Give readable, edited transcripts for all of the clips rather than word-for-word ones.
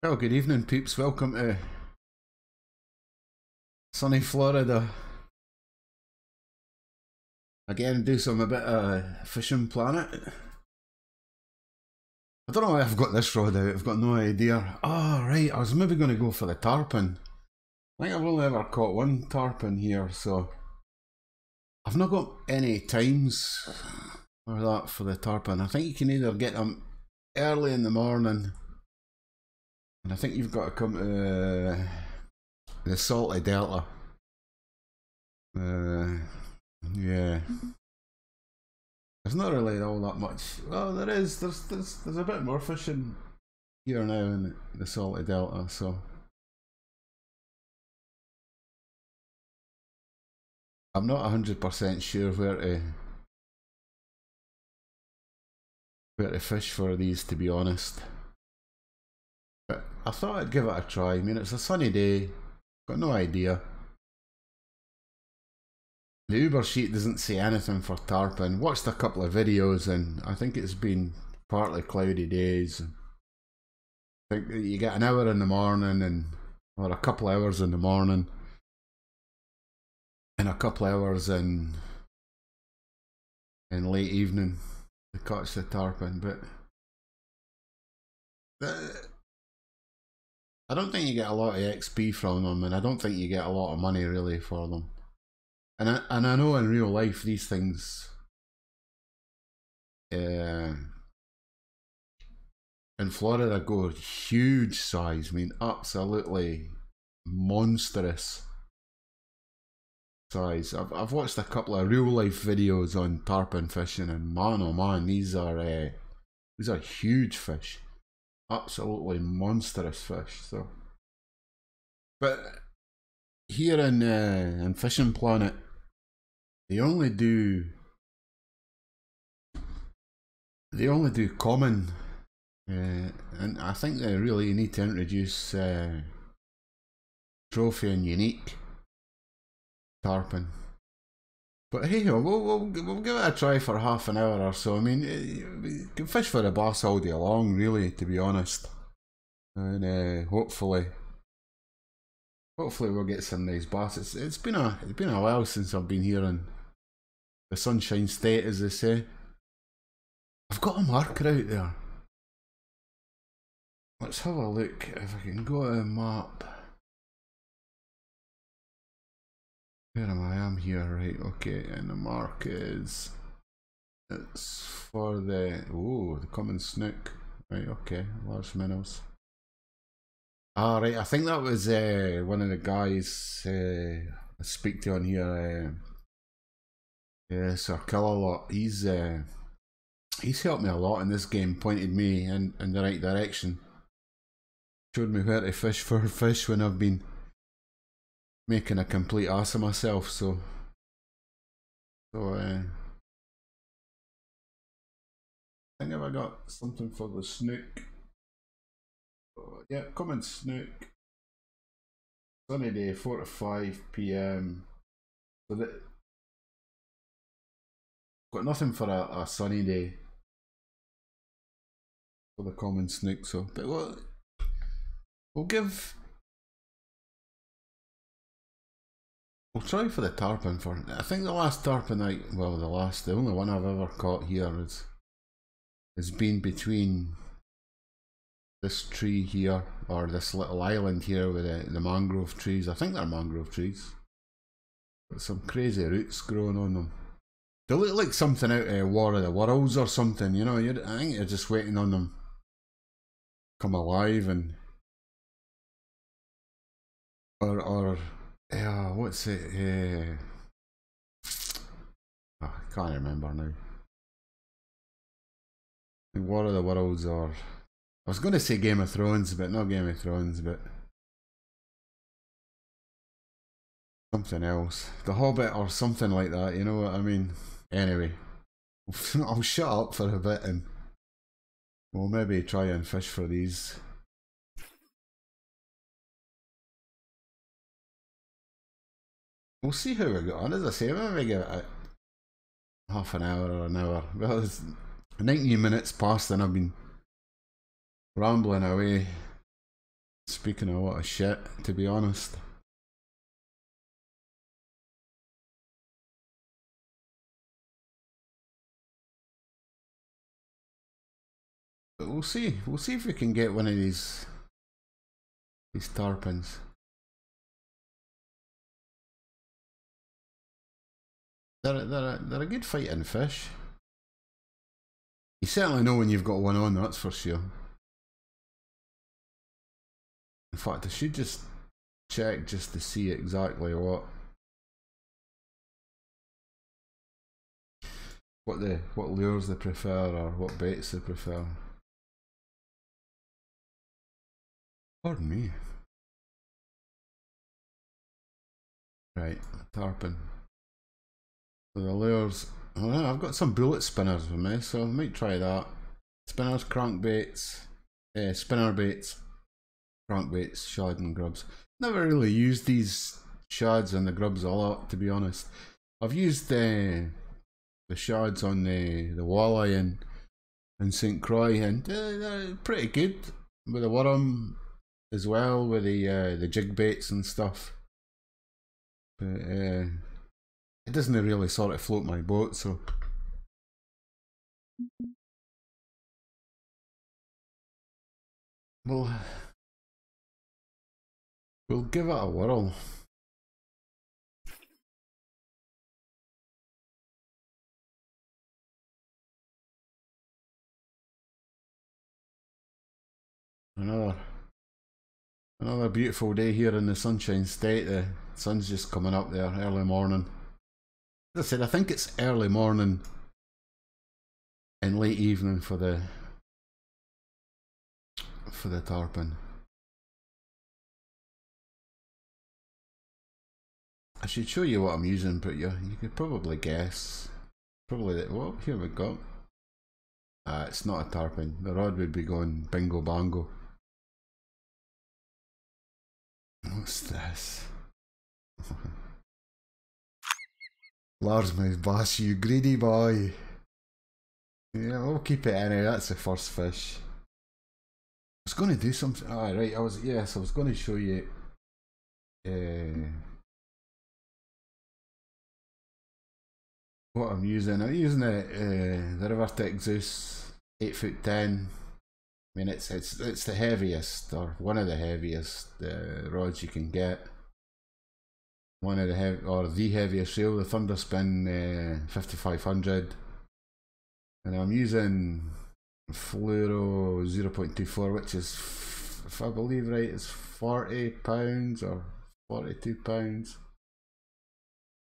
Well, good evening, peeps. Welcome to sunny Florida. Again, do some a bit of fishing planet. I don't know why I've got this rod out. I've got no idea. Oh, right. I was maybe going to go for the tarpon. I think I've only ever caught one tarpon here, so I've not got any times for that for the tarpon. I think you can either get them early in the morning, and I think you've got to come to the Salty Delta. Yeah. There's not really all that much. Well, there is. There's a bit more fishing here now in the Salty Delta, so I'm not 100% sure where to fish for these, to be honest. But I thought I'd give it a try. I mean, it's a sunny day. Got no idea. The Uber sheet doesn't say anything for tarpon. Watched a couple of videos and I think it's been partly cloudy days. I think you get an hour in the morning or a couple hours in the morning and a couple hours in late evening to catch the tarpon. But I don't think you get a lot of XP from them, and I don't think you get a lot of money really for them. And I know in real life these things in Florida go huge size. I mean, absolutely monstrous size. I've watched a couple of real life videos on tarpon fishing, and man oh man, these are huge fish, absolutely monstrous fish. So, but here in Fishing Planet, they only do common, and I think they really need to introduce trophy and unique tarpon. But hey, we'll give it a try for half an hour or so. I mean, you can fish for the bass all day long, really, to be honest. And hopefully we'll get some nice bass. It's been a while since I've been here in the Sunshine State, as they say. I've got a marker out there. Let's have a look if I can go to a map. Where am I? I'm here, right? Okay, and the mark is, it's for the common snook, right? Okay, large minnows. Ah, right. I think that was one of the guys I speak to on here. Yeah, Sir Killalot. He's helped me a lot in this game. Pointed me in the right direction. Showed me where to fish for fish when I've been making a complete ass of myself. So I think I got something for the snook. Yeah, common snook. Sunny day, 4 to 5 p.m. So that got nothing for a sunny day for the common snook. So, but we'll try for the tarpon for. I think the last tarpon the only one I've ever caught here has been between this tree here, or this little island here with the mangrove trees. I think they're mangrove trees. Got some crazy roots growing on them. They look like something out of War of the Worlds or something, you know. I think you're just waiting on them come alive and or What's it? Oh, I can't remember now. War of the Worlds, or I was going to say Game of Thrones, but not Game of Thrones, but something else. The Hobbit or something like that, you know what I mean? Anyway, I'll shut up for a bit and we'll maybe try and fish for these. We'll see how we get on. As I say, maybe give it half an hour or an hour. Well, it's 19 minutes past and I've been rambling away, speaking a lot of shit, to be honest. But we'll see. We'll see if we can get one of these tarpons. They're a good fighting fish. You certainly know when you've got one on, that's for sure. In fact, I should just check just to see exactly what lures they prefer or what baits they prefer. Pardon me. Right, tarpon. So the lures. Oh, I've got some bullet spinners with me, so I might try that. Spinners, crankbaits, spinner baits, crankbaits, shad and grubs. Never really used these shads and the grubs a lot, to be honest. I've used the shads on the walleye in St. Croix, and they're pretty good with the worm as well, with the jig baits and stuff. But it doesn't really sort of float my boat, so we'll give it a whirl. Another beautiful day here in the Sunshine State. The sun's just coming up there, early morning. As I said, I think it's early morning and late evening for the tarpon. I should show you what I'm using, but you could probably guess. Probably that. Well, here we go. It's not a tarpon. The rod would be going bingo bango. What's this? Largemouth bass, you greedy boy. Yeah, we'll keep it anyway. That's the first fish. I was going to do something. Ah, right. I was going to show you. What I'm using. I'm using the Rivertech Zeus 8'10". I mean, it's the heaviest, or one of the heaviest rods you can get. One of the the heaviest reel, the Thunderspin 5500, and I'm using fluoro 0.24, which is, if I believe right, is 40 pounds or 42 pounds.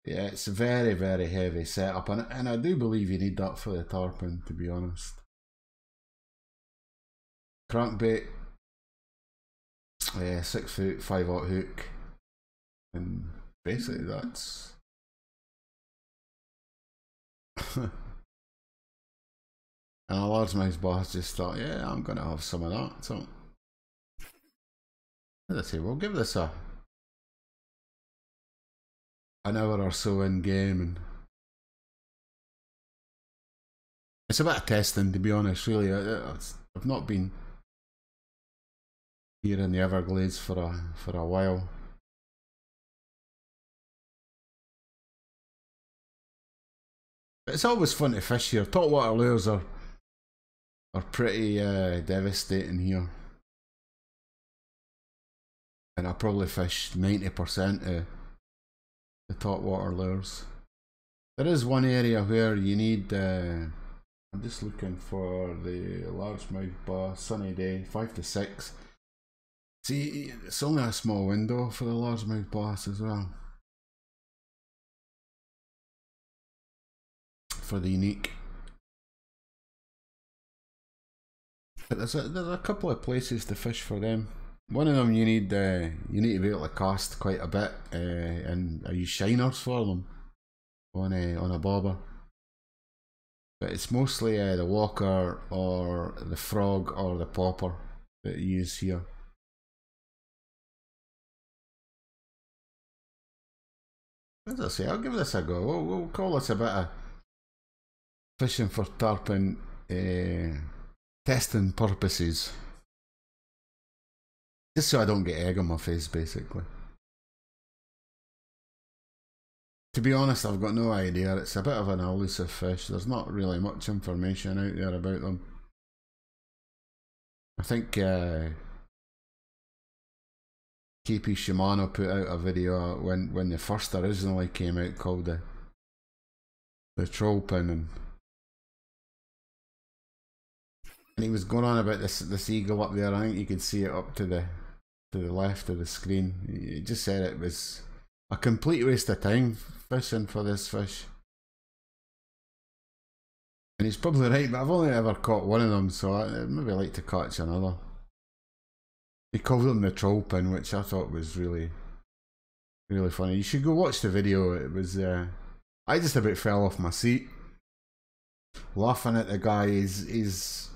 Yeah, it's a very, very heavy setup, and I do believe you need that for the tarpon, to be honest. Crankbait, 6 foot 5/0 hook, and basically that's and a largemouth bass. Just thought, yeah, I'm gonna have some of that. So as I say, we'll give this an hour or so in game, and it's a bit of testing, to be honest. Really, I've not been here in the Everglades for a while. It's always fun to fish here. Topwater lures are pretty devastating here, and I probably fish 90% of the topwater lures. There is one area where you need. I'm just looking for the largemouth bass. Sunny day, 5 to 6. See, it's only a small window for the largemouth bass as well. For the unique. But there's a couple of places to fish for them. One of them you need to be able to cast quite a bit, and I use shiners for them on a bobber. But it's mostly the walker or the frog or the popper that you use here. As I say, I'll give this a go. We'll call this a bit of fishing for tarpon testing purposes. Just so I don't get egg on my face, basically. To be honest, I've got no idea. It's a bit of an elusive fish. There's not really much information out there about them. I think KP Shimano put out a video when they first originally came out called the troll pin, and he was going on about this eagle up there. I think you could see it up to the left of the screen. He just said it was a complete waste of time fishing for this fish. And he's probably right, but I've only ever caught one of them, so I'd maybe like to catch another. He called them the troll pin, which I thought was really, really funny. You should go watch the video. It was, I just about fell off my seat laughing at the guy. His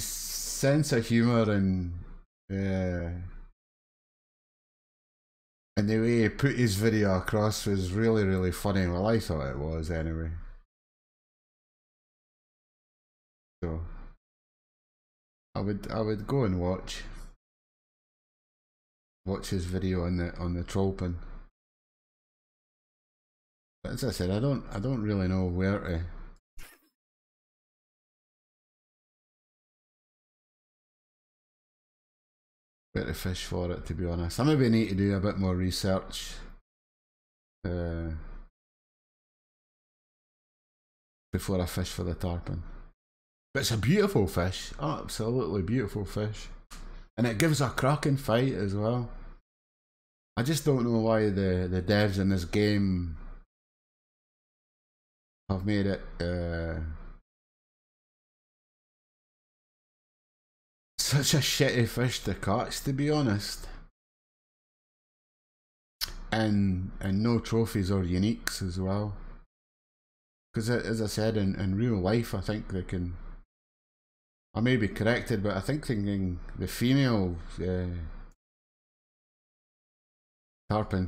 sense of humour and the way he put his video across was really, really funny. Well, I thought it was anyway. So I would go and watch his video on the troll pin. But as I said, I don't really know where to fish for it, to be honest. I maybe need to do a bit more research before I fish for the tarpon. But it's a beautiful fish, absolutely beautiful fish, and it gives a cracking fight as well. I just don't know why the devs in this game have made it such a shitty fish to catch, to be honest. And no trophies or uniques as well. Because as I said, in real life, I think they can. I may be corrected, but I think the female tarpon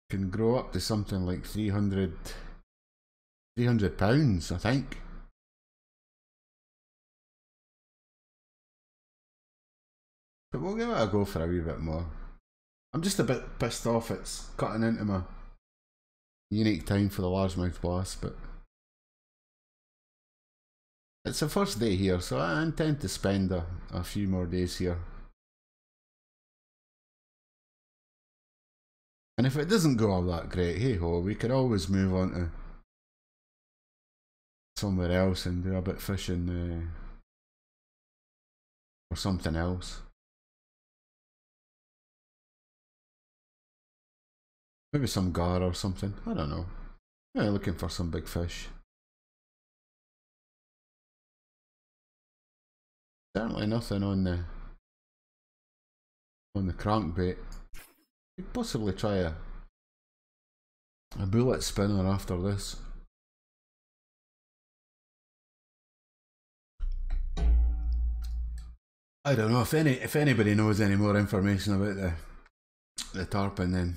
can grow up to something like 300 pounds, I think. But we'll give it a go for a wee bit more. I'm just a bit pissed off it's cutting into my unique time for the largemouth bass, but it's the first day here, so I intend to spend a few more days here. And if it doesn't go all that great, hey ho, we could always move on to somewhere else and do a bit fishing or something else. Maybe some gar or something, I don't know. Yeah, looking for some big fish. Certainly nothing on the crankbait. Could possibly try a bullet spinner after this. I don't know if anybody knows any more information about the tarpon, then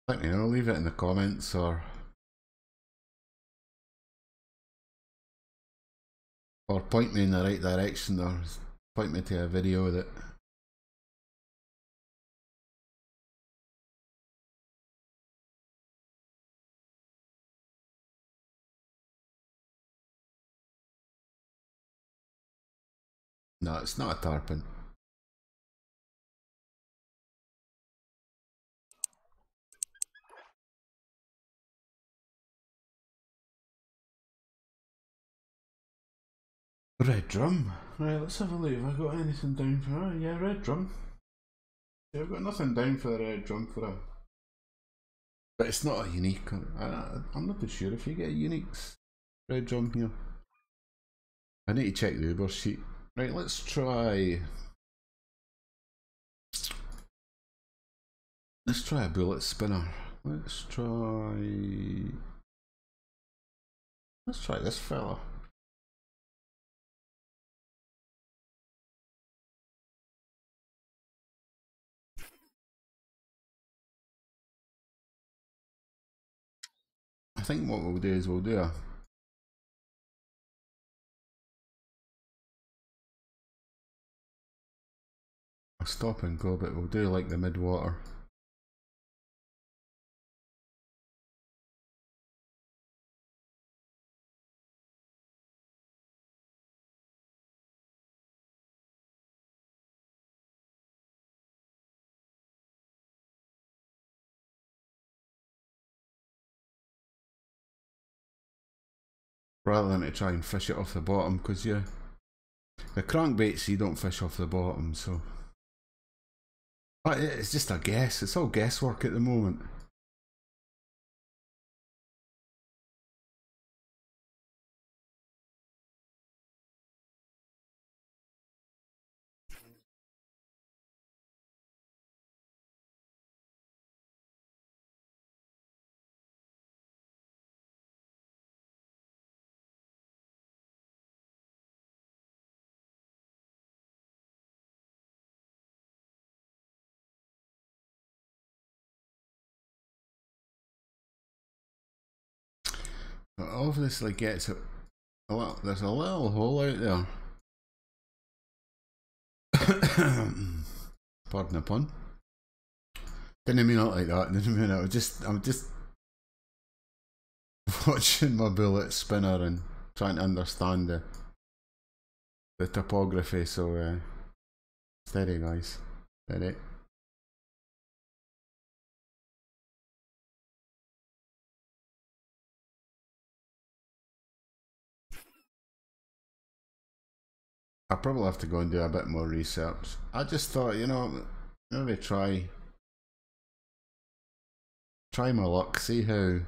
let me know. Leave it in the comments or point me in the right direction, or point me to a video that no, it's not a tarpon. Red drum. Right, let's have a look. Have I got anything down for her? Yeah, red drum. Yeah, I've got nothing down for the red drum for her. But it's not a unique. I'm not too sure if you get a unique red drum here. I need to check the Uber sheet. Right, let's try. Let's try a bullet spinner. Let's try this fella. I think what we'll do is we'll do a stop and go, but we'll do like the mid-water. Rather than to try and fish it off the bottom, because the crankbaits you don't fish off the bottom, so. But it's just a guess, it's all guesswork at the moment. It obviously gets it. There's a little hole out there. Pardon the pun. Didn't mean it like that. Didn't mean it. I'm just watching my bullet spinner and trying to understand the topography. So steady, guys. Steady. I probably have to go and do a bit more research. I just thought, maybe try my luck, see how.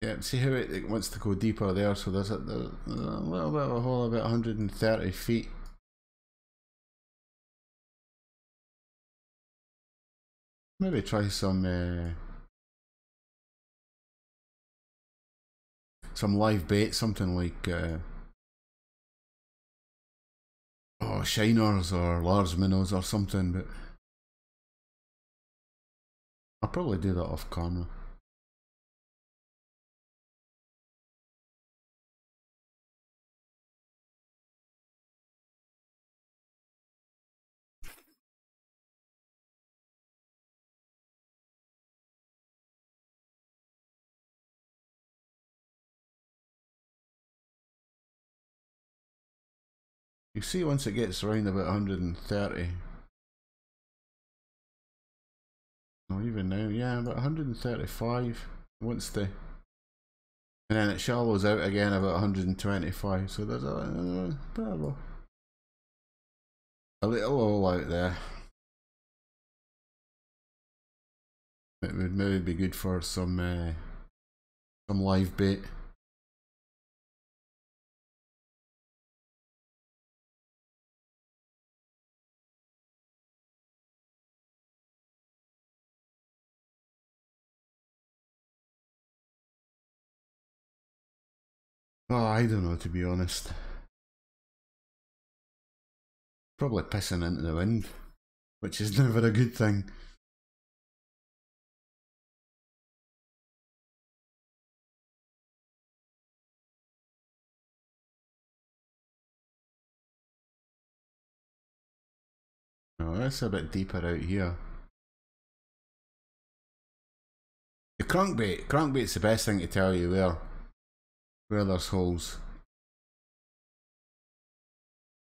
Yeah, see how it wants to go deeper there. So there's a little bit of a hole, about 130 feet. Maybe try some live bait, something like shiners or large minnows or something. But I'll probably do that off camera. You see, once it gets around about 130, no, even now, yeah, about 135 once and then it shallows out again about 125. So there's a bit of a little hole out there. It would maybe be good for some live bait. Oh, I don't know, to be honest. Probably pissing into the wind, which is never a good thing. Oh, that's a bit deeper out here. The crankbait's the best thing to tell you where there's holes.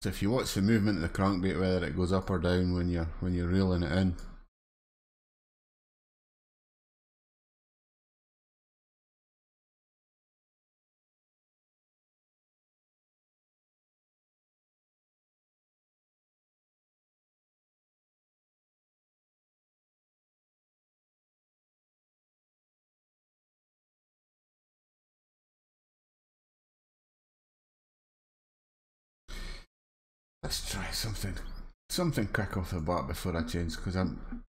So if you watch the movement of the crankbait, whether it goes up or down when you're reeling it in. Let's try something quick off the bat before I change, because I'm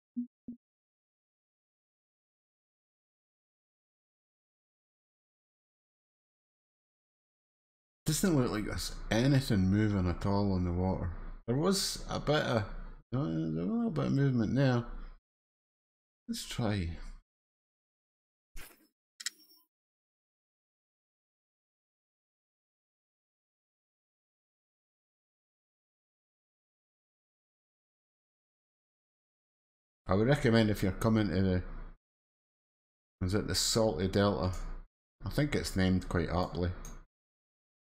doesn't look like there's anything moving at all on the water. There was a bit of there's a little bit of movement there. Let's try. I would recommend, if you're coming to the, is it the Salty Delta? I think it's named quite aptly.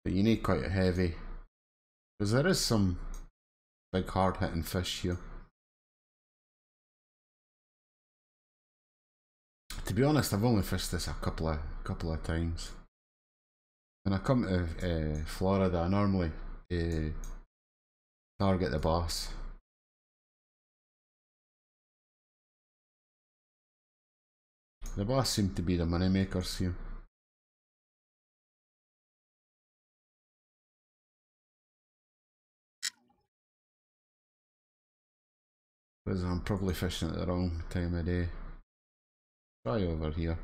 But you need quite a heavy, because there is some big hard hitting fish here. To be honest, I've only fished this a couple of times. When I come to Florida, I normally target the bass. The bass seem to be the money makers here. Because I'm probably fishing at the wrong time of day. Try over here.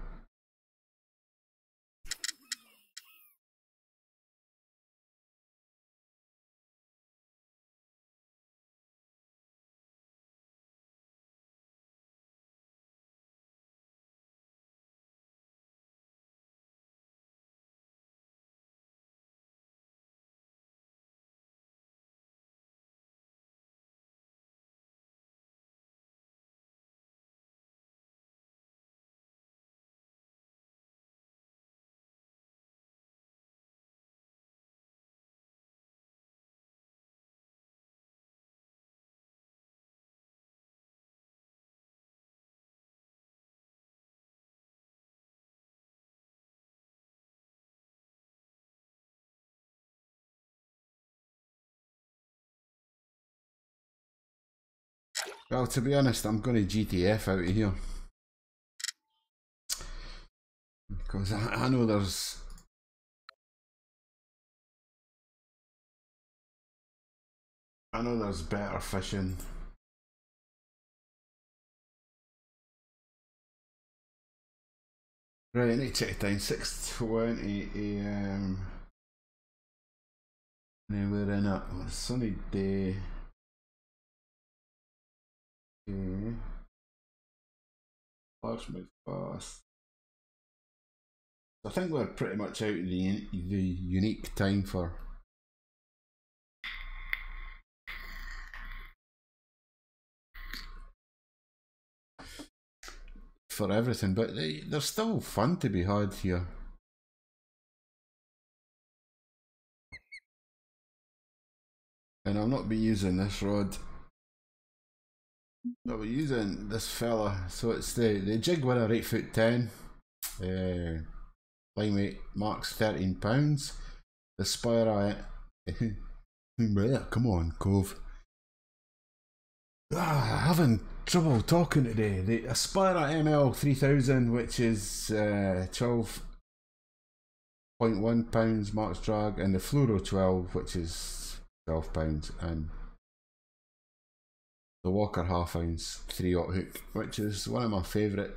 Well, to be honest, I'm going to GTF out of here. Because I know there's... I know there's better fishing. Right, I need to check the time, 6:20 AM. And then we're in a sunny day. Okay. Largemouth bass. I think we're pretty much out of the unique time for everything, but they're still fun to be had here. And I'll not be using this rod. I'll be using this fella. So it's the jig winner 8'10". Line weight marks £13. The Spira. Come on, Cove. Having trouble talking today. The Aspira ML 3000, which is 12.1 pounds max drag, and the Fluoro 12, which is 12 pounds, and the Walker half ounce 3/0 hook, which is one of my favourite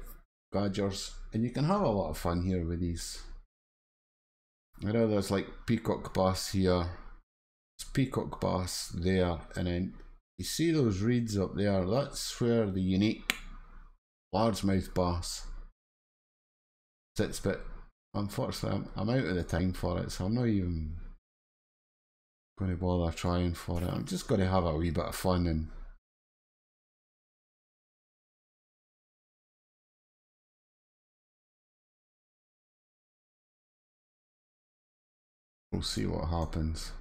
gadgers, and you can have a lot of fun here with these. I know there's like peacock bass here, there's peacock bass there, and then you see those reeds up there, that's where the unique largemouth bass sits, but unfortunately I'm out of the time for it, so I'm not even going to bother trying for it. I'm just going to have a wee bit of fun, and we'll see what happens.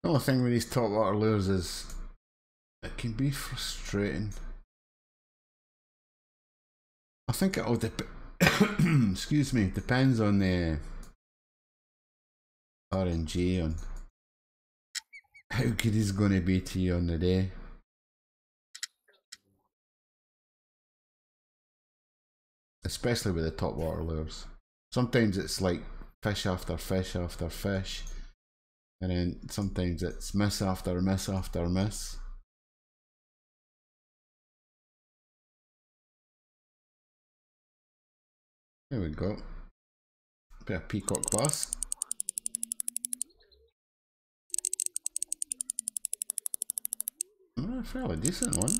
The only thing with these top water lures is it can be frustrating. I think it all excuse me, depends on the RNG on how good he's going to be to you on the day. especially with the top water lures. Sometimes it's like fish after fish after fish, and then sometimes it's miss after miss after miss. There we go. Bit of peacock bass. A fairly decent one.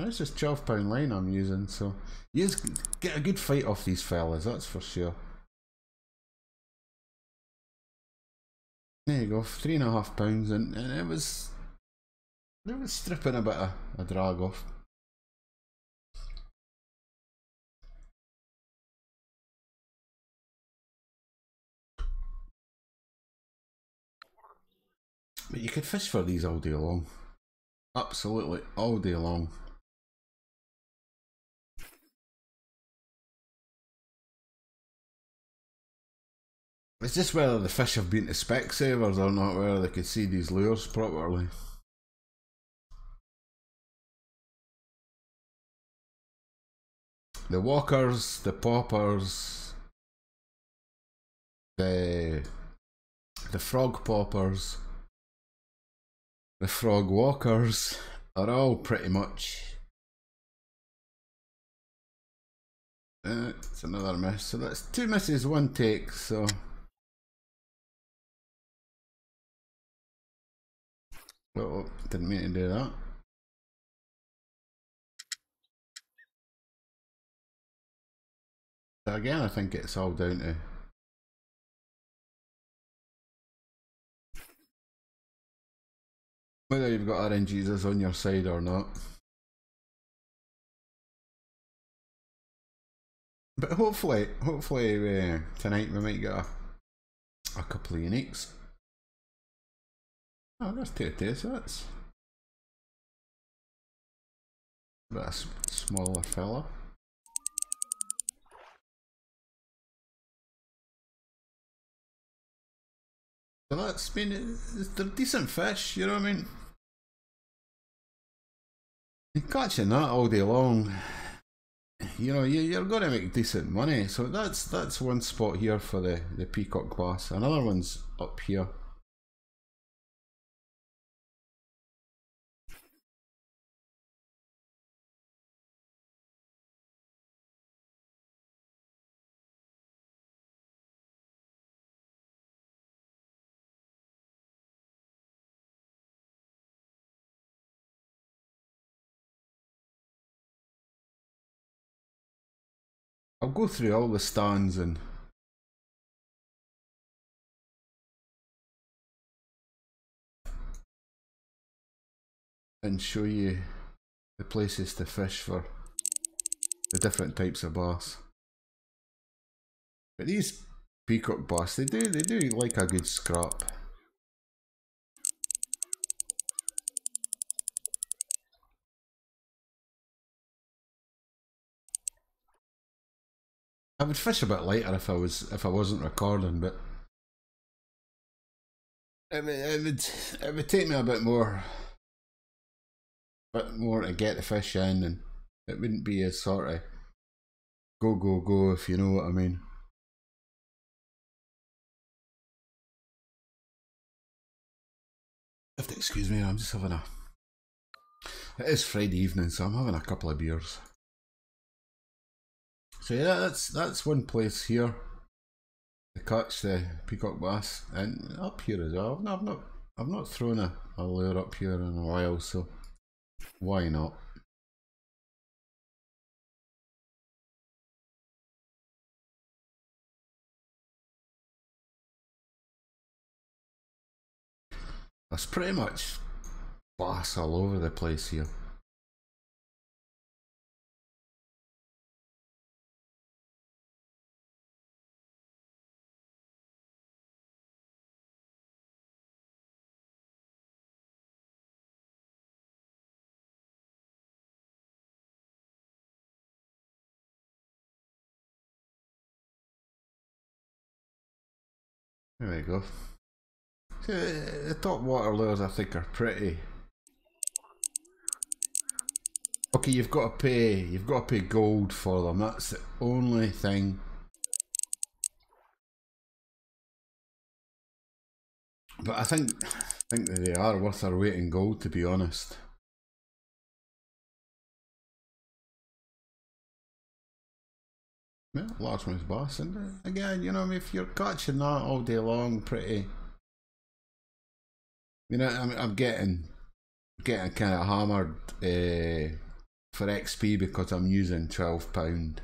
It's just £12 line I'm using, so you just get a good fight off these fellas, that's for sure. There you go, £3.5, and it was stripping a bit of a drag off. But you could fish for these all day long. Absolutely all day long. It's just whether the fish have been to Specsavers or not, whether they could see these lures properly. The walkers, the poppers, the frog poppers, the frog walkers are all pretty much. It's another miss, so that's 2 misses, 1 take, so. Oh, didn't mean to do that. So again, I think it's all down to whether you've got RNGs on your side or not. But hopefully tonight we might get a couple of uniques. Oh, there's 2 so that's a bit of smaller fella. So that's they're decent fish, you know what I mean? You're catching that all day long. You know, you're going to make decent money. So that's one spot here for the peacock bass. Another one's up here. I'll go through all the stands and show you the places to fish for the different types of bass. But these peacock bass, they do like a good scrap. I would fish a bit lighter if I wasn't recording, but it would take me a bit more to get the fish in, and it wouldn't be as sort of go if you know what I mean. You have to excuse me, I'm just having it is Friday evening, so I'm having a couple of beers. So yeah, that's one place here to catch the peacock bass, and up here as well. I've not thrown a lure up here in a while, so why not? There's pretty much bass all over the place here. There we go. The top water lures I think are pretty Okay, you've got to pay gold for them. That's the only thing. But I think that they are worth their weight in gold, to be honest. Yeah, largemouth bass, and again, you know, if you're catching that all day long, pretty. You know, I'm getting kind of hammered for XP because I'm using £12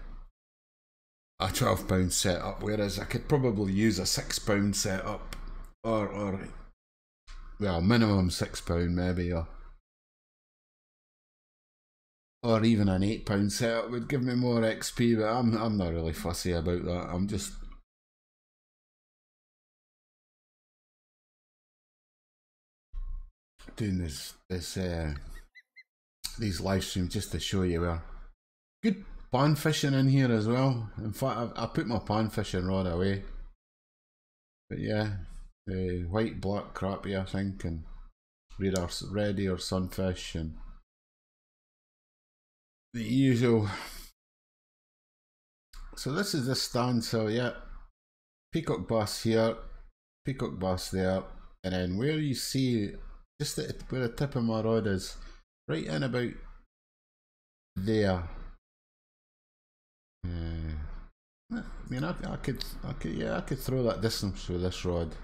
a £12 setup, whereas I could probably use a £6 setup, or well, minimum £6 maybe, or even an £8 setup would give me more XP. But I'm not really fussy about that. I'm just doing these live streams just to show you where good pan fishing in here as well. In fact, I put my pan fishing rod away. But yeah, the white black crappie I think, and red ear sunfish, and the usual. So this is the stand. So yeah, peacock bass here, peacock bass there, and then where you see just where the tip of my rod is, right in about there. I mean, I could throw that distance with this rod.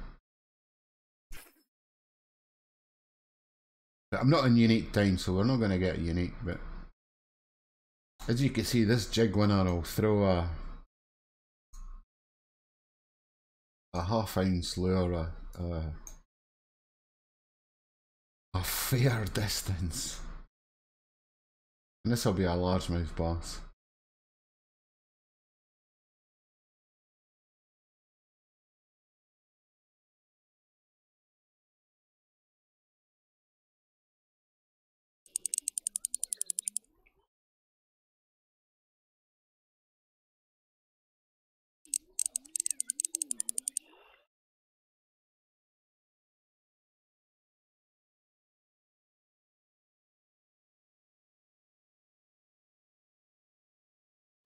But I'm not in unique time, so we're not going to get unique. But as you can see, this jig winner will throw a half-ounce lure a fair distance, and this will be a largemouth bass.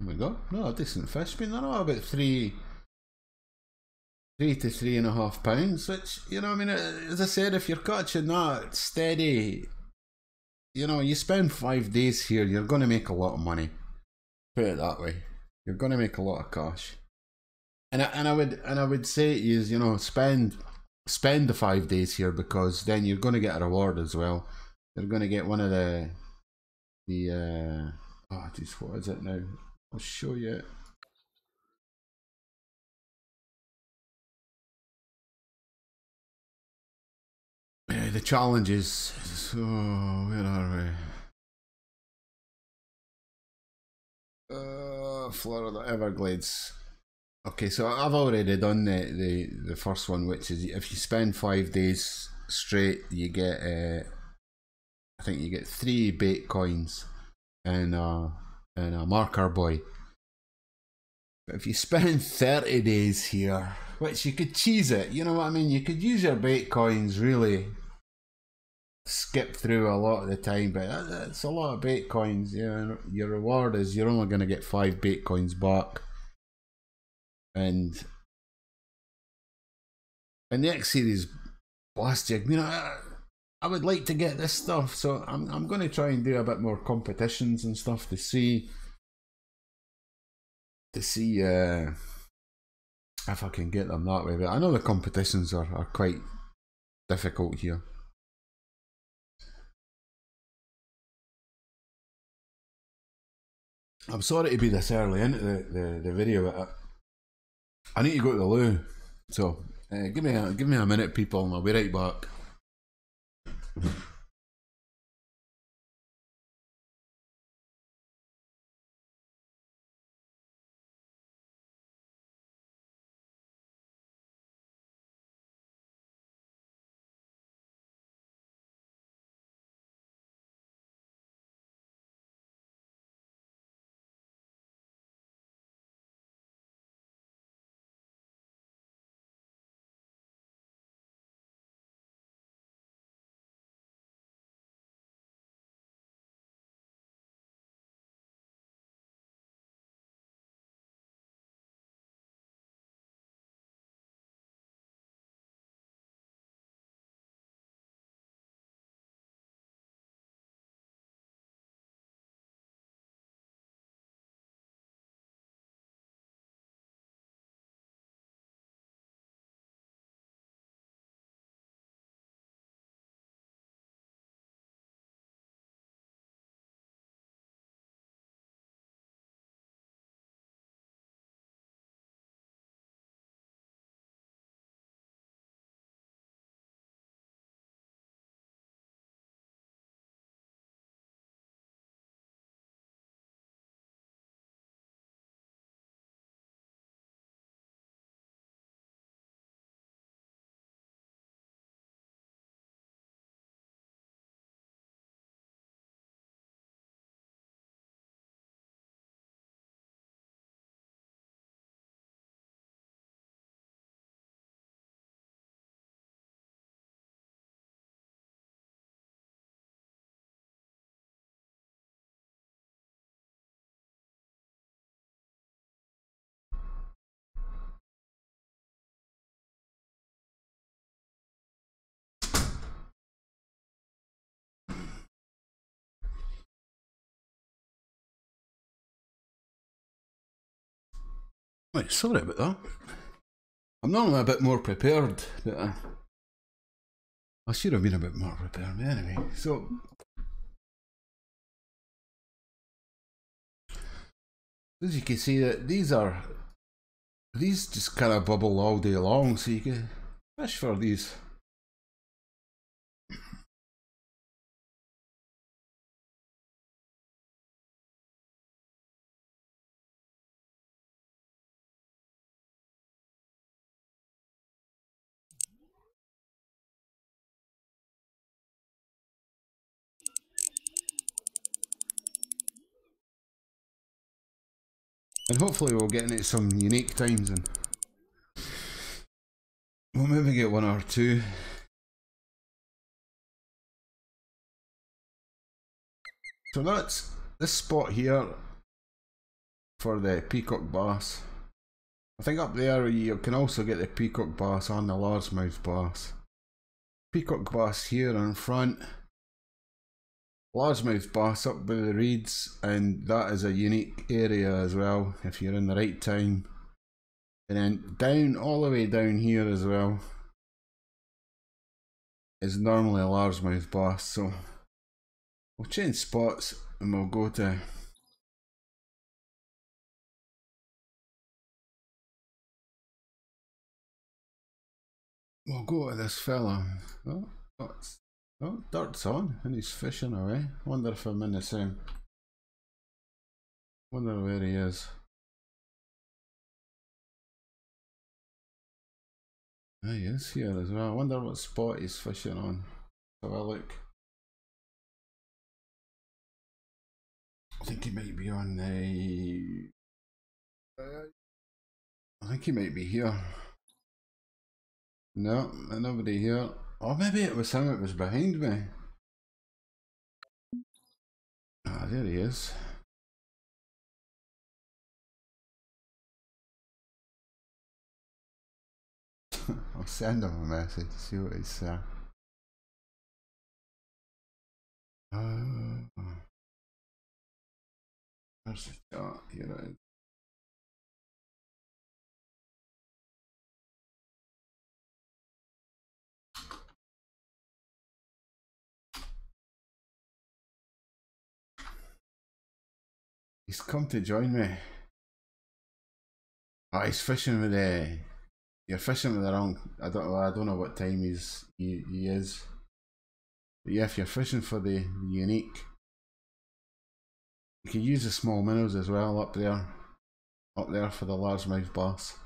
There we go. No, a decent fish. I mean, they're all about three to £3.5, which, you know, I mean, as I said, if you're catching that steady, you know, you spend 5 days here, you're going to make a lot of money. Put it that way. You're going to make a lot of cash. And I would say is, you know, spend the 5 days here, because then you're going to get a reward as well. You're going to get one of the oh geez, what is it now? I'll show you. The challenges. So where are we? Florida Everglades. Okay, so I've already done the first one, which is if you spend 5 days straight, you get I think you get 3 bait coins and a marker buoy. But if you spend 30 days here, which you could cheese it, you know what I mean? You could use your bait coins, really skip through a lot of the time, but it's a lot of bait coins. Yeah, your reward is you're only going to get 5 bait coins back, and the X series blast jig. You know, I would like to get this stuff, so I'm going to try and do a bit more competitions and stuff to see if I can get them that way. But I know the competitions are quite difficult here. I'm sorry to be this early into the video, but I need to go to the loo. So give me a minute, people, and I'll be right back. Right, sorry about that. I'm normally a bit more prepared, but I should have been a bit more prepared. But anyway, so as you can see, that these just kind of bubble all day long, so you can fish for these. And hopefully we'll get into some unique times and we'll maybe get one or two. So that's this spot here for the peacock bass. I think up there you can also get the peacock bass and the largemouth bass. Peacock bass here in front, largemouth bass up by the reeds, and that is a unique area as well if you're in the right time. And then down, all the way down here as well, is normally a largemouth bass. So we'll change spots and we'll go to this fella. Oh, dirt's on and he's fishing away. Wonder if I'm in the same. Wonder where he is. Ah, he is here as well. I wonder what spot he's fishing on. Have a look. I think he might be on the. I think he might be here. No, nobody here. Oh, maybe it was him. It was behind me. Ah, there he is. I'll send him a message. See what he's saying. Where's the chat? Here it is. He's come to join me. Oh, he's fishing with the. You're fishing with the wrong. I don't know what time he is. But yeah, if you're fishing for the unique, you can use the small minnows as well up there for the largemouth bass.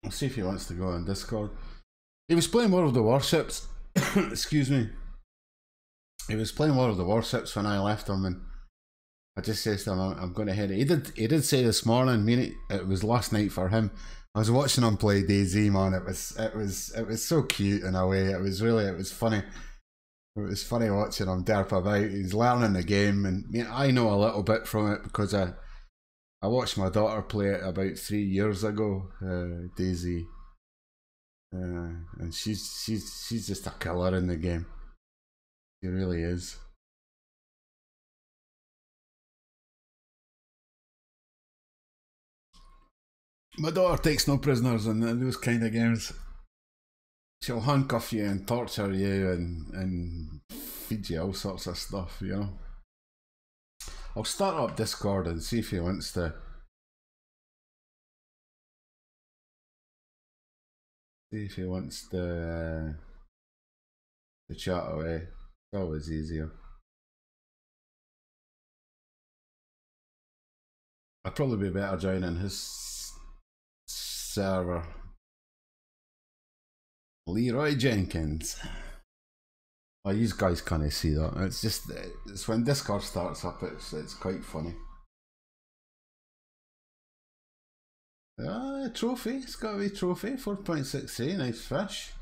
I'll see if he wants to go on Discord. He was playing World of the Warships. Excuse me. He was playing World of the Warships when I left him, and I just said to him, "I'm going to head it." He did say this morning. I mean, it was last night for him. I was watching him play DayZ, man. It was so cute in a way. It was funny. It was funny watching him derp about. He's learning the game, and I mean, I know a little bit from it because I watched my daughter play it about 3 years ago, DayZ, and she's just a killer in the game. She really is. My daughter takes no prisoners in those kind of games. She'll handcuff you and torture you and feed you all sorts of stuff, you know. I'll start up Discord and see if he wants to. See if he wants to chat away. It's always easier. I'd probably be better joining his server. Leroy Jenkins. Oh, you guys can't see that. It's when Discord starts up. It's quite funny. Ah, trophy. It's got a wee trophy. 4.63. Nice fish.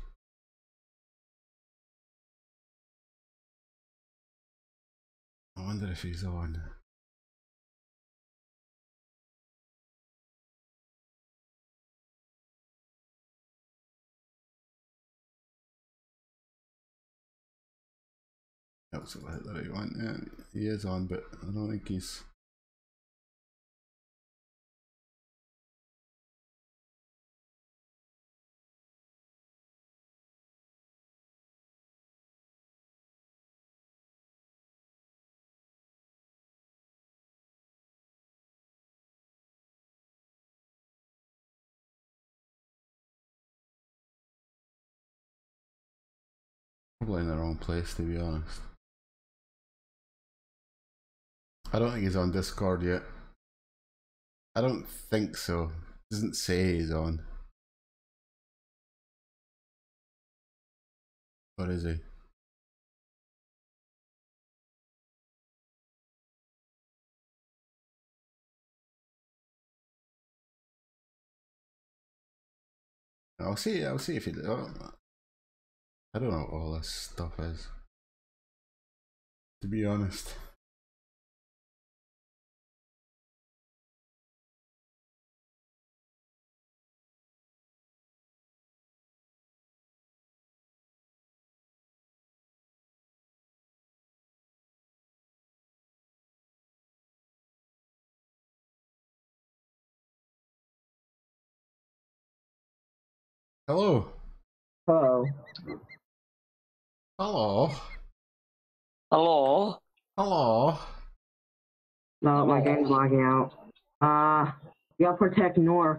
I wonder if he's on. Absolutely hit the right one. Yeah, he is on, but I don't think he's. Probably in the wrong place, to be honest. I don't think he's on Discord yet. I don't think so. Doesn't say he's on. Or is he? I'll see if he. Oh, I don't know what all this stuff is, to be honest. Hello. Hello. Hello. Hello? Hello. No, my game's lagging out. You gotta protect North.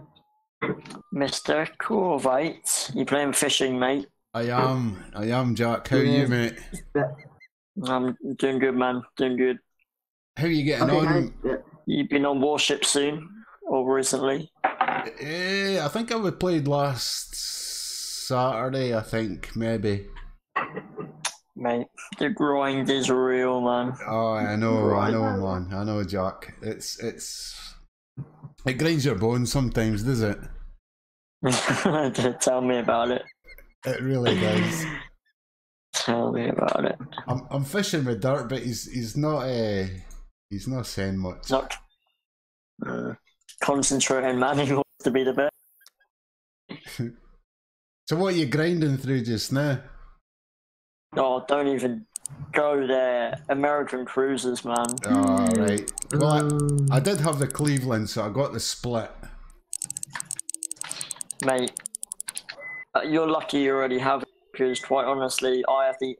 Mr. Cool, right? You playing fishing, mate? I am, Jack. How are you, mate? I'm doing good, man. Doing good. How are you getting on? Guys, You been on Warship soon? Or recently? I think I played last Saturday, I think, maybe. Mate, the grind is real, man. Oh, I know, man. I know, Jack. It grinds your bones sometimes, does it? Tell me about it. It really does. Tell me about it. I'm fishing with Dirt, but he's not saying much. Not concentrating, man. He wants to be the best. So what are you grinding through just now? Oh, don't even go there. American cruisers, man. Oh, right. Well, I did have the Cleveland, so I got the split. Mate, you're lucky you already have it, because quite honestly, I have the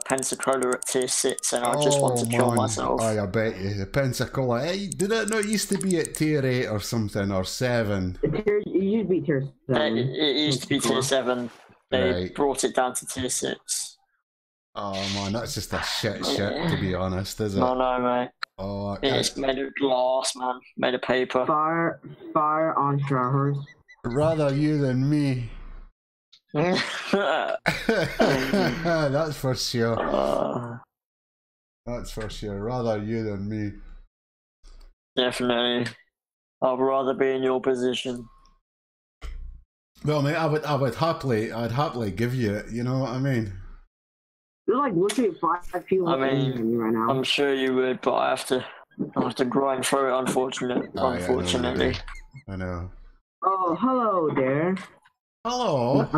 Pensacola at tier 6 and I just want to kill myself. Oh, I bet you. The Pensacola. Hey, did it not used to be at tier 8 or something, or 7? it used to be tier 7. It used to be tier 7. They Right. brought it down to tier 6. Oh man, that's just a shit, to be honest, is it? No, mate. Oh, It's made of glass, man. Made of paper. Fire on showers. Rather you than me. That's for sure. That's for sure. Rather you than me. Definitely. I'd rather be in your position. Well, mate, I'd happily give you it. You know what I mean? There's like literally 5 people in me right now. I'm sure you would, but I have to grind through it. Unfortunately. I know. Oh, hello there. Hello.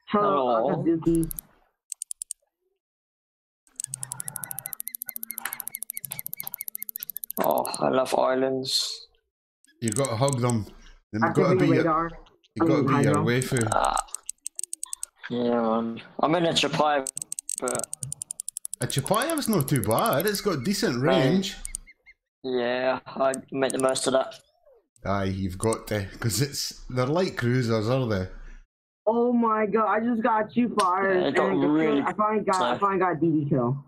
Hello, Akazuki. Oh, I love islands. You got to hug them. They've got to Activate be radar. You got to be your waifu. Yeah, man. I'm in a Chapai, but A Chapaya's not too bad. It's got decent range. Yeah, I make the most of that. Aye, you've got to, because they're light cruisers, are they? Oh my god, I just got 2 fires. Yeah, I finally got a DD kill.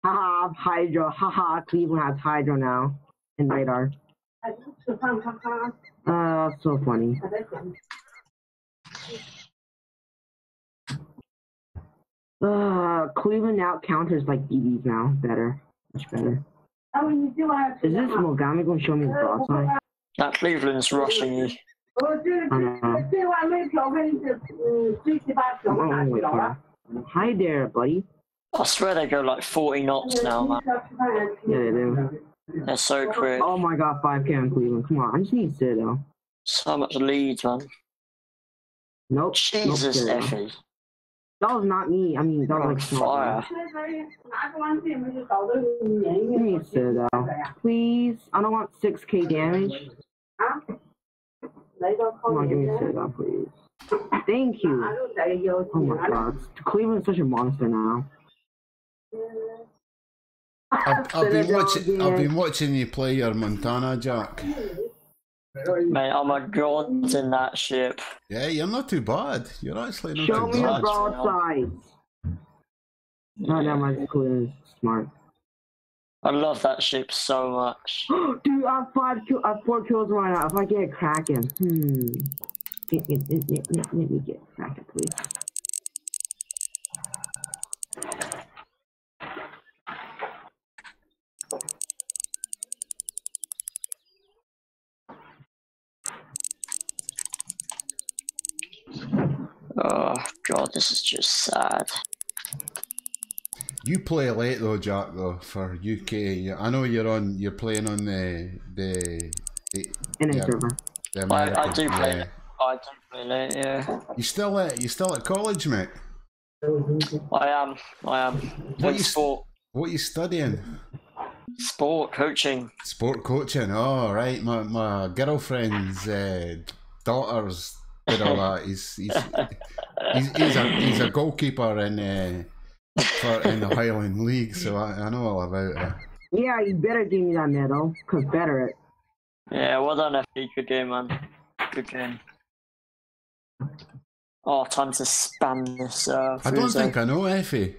Haha, Hydro. Haha, Cleveland has Hydro now. And radar. So funny. Cleveland now counters like DDs now. Better. Much better. Is this Mogami going to show me the thoughts on it? That Cleveland's rushing you. Hi there, buddy. I swear they go like 40 knots now, man. Yeah, they do. They're so quick. Oh my god, 5K on Cleveland. Come on, I just need Citadel. So much leads, man. Nope. Jesus, nope, Effie. That was not me. I mean, that was like fire. Give me a soda, please. I don't want 6k damage. Come on, give me a soda, please. Thank you. Oh my god, Cleveland's such a monster now. I've been watching you play your Montana, Jack. Mate, I'm a god in that ship. Yeah, you're not too bad. You're actually not Show too me your bad. broadsides. No, that might Cleveland's smart. I love that ship so much. Dude, I have 4 kills right now. If I get a Kraken, let me get a Kraken, please. Oh god, this is just sad. You play late though, Jack. Though for UK, I know you're playing on the server. I do play. I do play late. Yeah. You still at college, mate? I am. What you studying? Sport coaching. Sport coaching. Oh right, my girlfriend's daughter's did all that. He's a goalkeeper in the Highland League, so I know all about it. Yeah, you better give me that medal, cause better it. Yeah, well done, FD. Good game, man. Good game. Oh, time to spam this. I don't think I know Effie.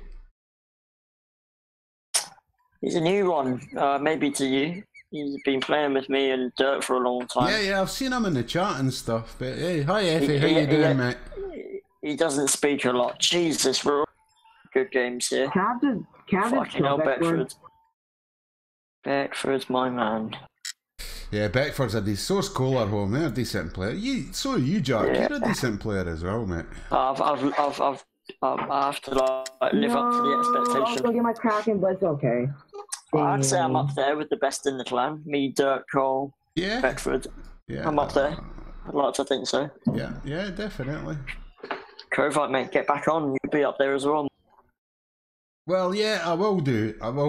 He's a new one, maybe to you. He's been playing with me and Dirt for a long time. Yeah, I've seen him in the chat and stuff. But hey, hi Effie, how you doing, mate? He doesn't speak a lot. Jesus, we're all good games here. Captain Fucking hell, Beckford. Beckford's my man. Yeah, Beckford's a decent. So's Kohler home. They're a decent player. So are you, Jack. Yeah. You're a decent player as well, mate. I have to live up to the expectation. I'll get my Kraken, but it's okay. I'd say I'm up there with the best in the clan. Me, Dirt, Cole, Beckford. Yeah, I'm up there. I'd like to think so. Yeah, definitely. Covite, mate, get back on. You'll be up there as well. Well, yeah, I will do. I'm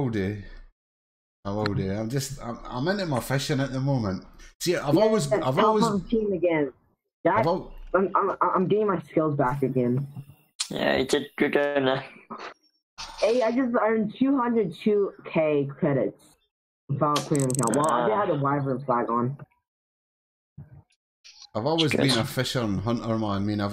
into my fishing at the moment. See, I've always team again. I'm getting my skills back again. Yeah, you did good game there. Hey, I just earned 202k credits without clearing account. Well, I did have the wyvern flag on. I've always been a fisher and hunter, man. I mean, I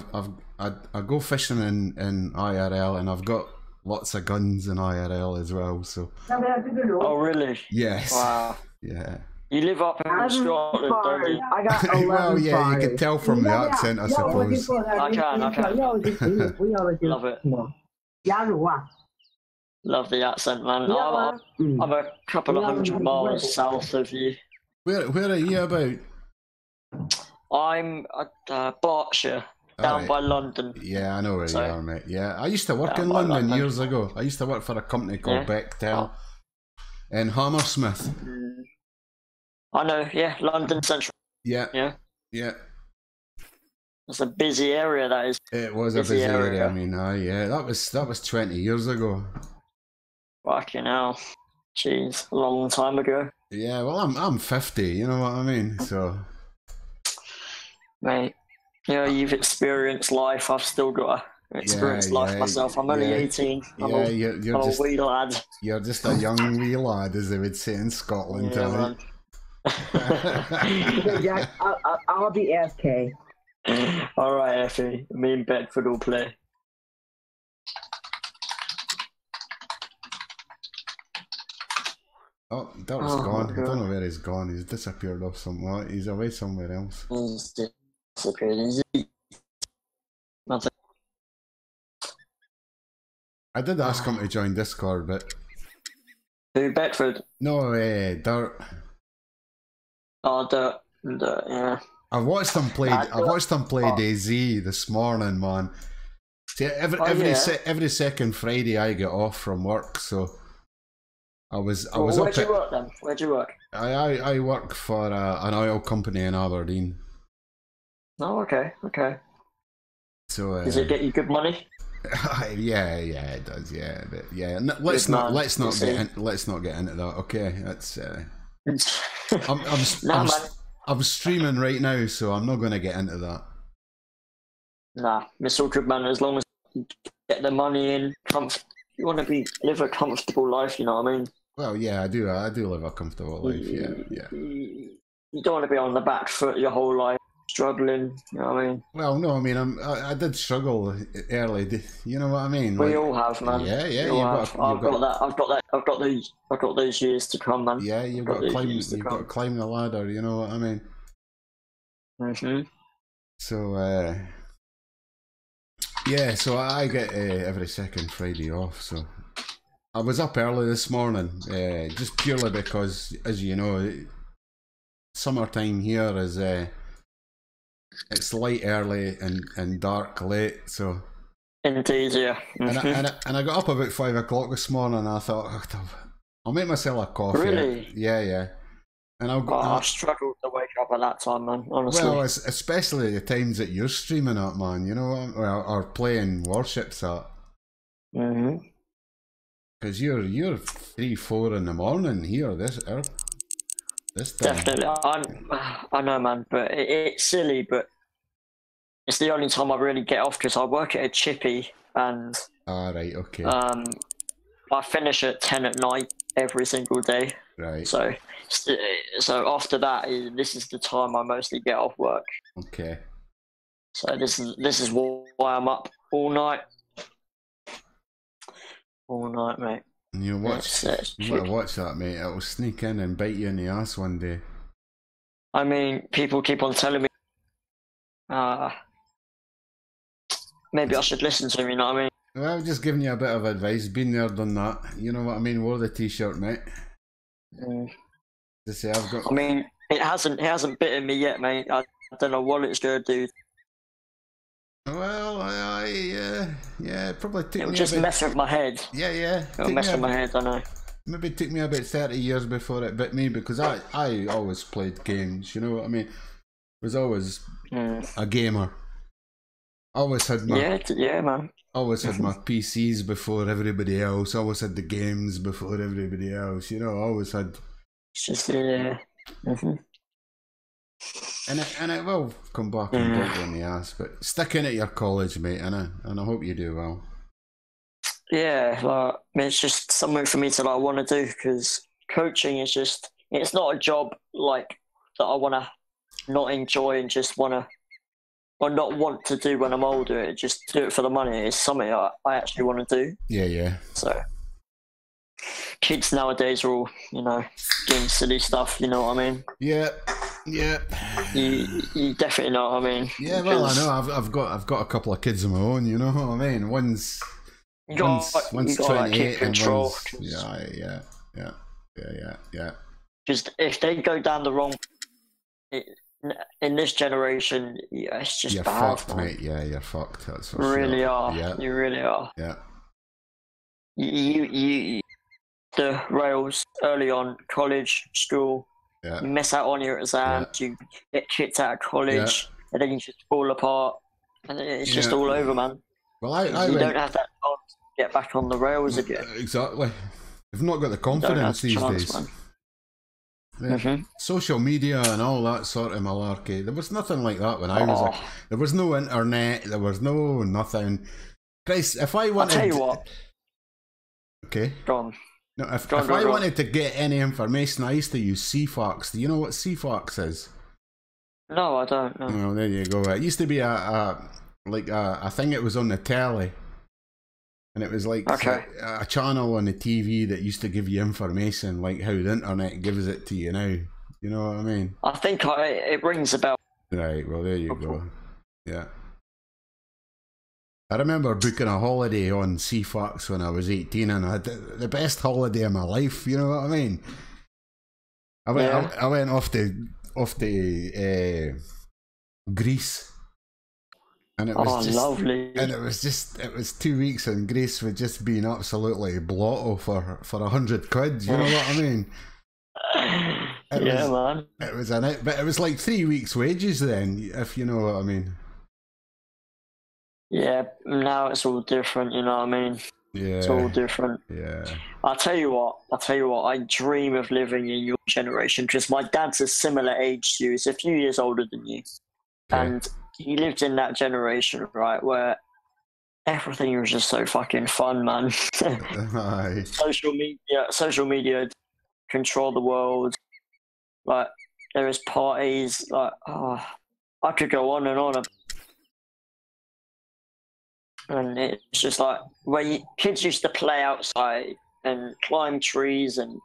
go fishing in IRL, and I've got lots of guns in IRL as well. So. Oh really? Yes. Wow. Yeah. You live up in Scotland, don't you? I got 11 well, yeah, fires. You can tell from the accent, I suppose. I can. Love it. Love the accent, man. I'm a couple of 100 miles south of you. Where are you about? I'm at Berkshire, down by London. Yeah, I know where you are, mate. Yeah, I used to work in London years ago. I used to work for a company called Bechtel in Hammersmith. I know, yeah, London Central. Yeah. It's a busy area, that is. It was a busy area. I mean, that was 20 years ago. Fucking hell. Jeez, a long time ago. Yeah, well, I'm 50, you know what I mean? So, mate, you've experienced life. I've still got to experience life myself. I'm only 18. I'm a wee lad. You're just a young wee lad, as they would say in Scotland. Yeah, Jack, I'll be AFK. Alright, Effie. Me and Bedford will play. Oh, that was gone. I don't know where he's gone. He's disappeared off somewhere. He's away somewhere else. He's disappeared. Nothing. I did ask him to join Discord, but... Who, Bedford? No, Dirt. Oh, Dirt, yeah. I watched him play DayZ this morning, man. See, every second Friday I get off from work, so I was up. Where'd you work then? Where'd you work? I work for an oil company in Aberdeen. Oh, okay. So does it get you good money? Yeah, it does. Yeah, but yeah. Let's not get into that. Okay, that's. Nah, man. I'm streaming right now, so I'm not going to get into that. Nah, it's all good, man. As long as you get the money in, you want to live a comfortable life. You know what I mean? Well, yeah, I do live a comfortable life. Yeah. You don't want to be on the back foot your whole life, struggling. You know what I mean? Well, no, I mean, I did struggle early. You know what I mean? We all have, man. Yeah. I've got those years to come, man. Yeah, you've got to climb the ladder. You know what I mean? Mhm. So, yeah, so I get every second Friday off. So I was up early this morning, just purely because, as you know, summertime here is it's light early and dark late. So indeed, yeah. And I got up about 5 o'clock this morning, and I thought, I'll make myself a coffee. Really? Yeah. And I struggled to wake up at that time, man. Honestly. Well, especially the times that you're streaming at, man. You know, or playing warships at. Mhm. Because you're 3-4 in the morning here. This time. Definitely, I know, man. But it's silly, but it's the only time I really get off because I work at a chippy, and right, okay. I finish at 10 at night every single day. Right. So after that, this is the time I mostly get off work. Okay. So this is why I'm up all night. All night, mate. And you watch that, mate. It'll sneak in and bite you in the ass one day. I mean, people keep on telling me, maybe I should listen to him. You know what I mean? Well, I'm just giving you a bit of advice. Been there, done that. You know what I mean? Wore the t-shirt, mate. To say I've got. I mean, it hasn't bitten me yet, mate. I don't know what it's gonna do. Well, yeah, it probably took me. It'll just mess with my head. Yeah. It'll mess with my head, I know. Maybe it took me about 30 years before it bit me, because I always played games. You know what I mean? Was always a gamer. Always had my man. Always had my PCs before everybody else. Always had the games before everybody else. You know, always had. It's just And it will come back and bite you in the ass, but stick in at your college, mate, and I hope you do well. Yeah, like, it's just something for me to want to do, because coaching is it's not a job like that I want to not enjoy and just want to, or not want to do when I'm older. Just do it for the money. It's something I actually want to do. Yeah. So kids nowadays are all, doing silly stuff. You know what I mean? Yeah. You definitely know what I mean. Yeah, well, I know. I've got a couple of kids of my own. You know what I mean? One's 28 and one's yeah. Just if they go down the wrong, in this generation, it's just you're bad, fucked, man. mate. Yeah, you're fucked. That's for sure. Really are. Yeah. You really are. Yeah. You the rails early on, college, school. Yeah. You miss out on your exams. You get kicked out of college, and then you just fall apart, and it's just all over, man. Well, you don't have that chance to get back on the rails again. Exactly. They've not got the confidence these days. Man. Social media and all that sort of malarkey. There was nothing like that when I was there was no internet, there was no nothing. Christ, if I wanted... I'll tell you what. Okay. Go on. No, if I wanted to get any information, I used to use CFox. Do you know what CFox is? No, I don't know. Well, there you go. It used to be a thing. It was on the telly. And it was like a channel on the TV that used to give you information, like how the internet gives it to you now. You know what I mean? I think it rings a bell. Right, well, there you go. Yeah. I remember booking a holiday on CFox when I was 18, and I had the best holiday of my life. You know what I mean? I went off to Greece. And it was lovely. And it was 2 weeks in Greece with just being absolutely blotto for 100 quid. You know what I mean? Man. It was but it was like 3 weeks' wages then, if you know what I mean. Yeah, now it's all different, you know what I mean? It's all Yeah, different. yeah, I'll tell you what, I dream of living in your generation because my dad's a similar age to you. He's a few years older than you. okay. And he lived in that generation, right, where everything was just so fucking fun, man. Aye. Social media control the world. Like, there is parties, like, oh, I could go on and on. And it's just like where kids used to play outside and climb trees and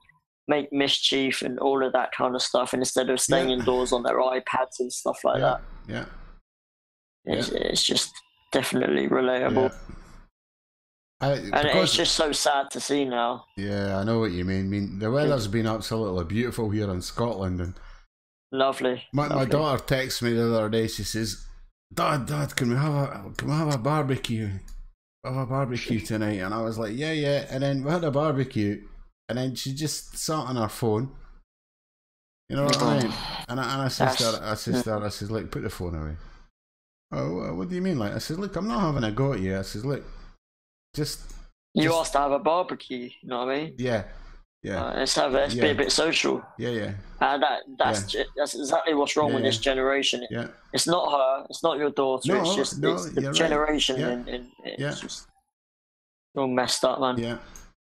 make mischief and all of that kind of stuff, and instead of staying Yeah, indoors on their iPads and stuff like yeah, that. yeah, It's just definitely relatable. yeah. I, And it's because just so sad to see now. yeah, I know what you mean. I mean, the weather's been absolutely beautiful here in Scotland, and Lovely. my Lovely. daughter texted me the other day. She says, "Dad, can we have a barbecue? Have a barbecue tonight?" And I was like, "Yeah, yeah." And then we had a barbecue, and then she just sat on her phone. You know what I mean? And I says to her, I says, "Look, put the phone away." Oh, what do you mean? Like, I says, "Look, I'm not having a go at you." I says, "Look, just You just asked to have a barbecue, you know what I mean? yeah, yeah, Let's be a bit social. yeah, yeah, That's exactly what's wrong with this generation. yeah." It's not her, it's not your daughter, No, it's the you're right. generation, Yeah, and yeah, it's just all messed up, man. yeah.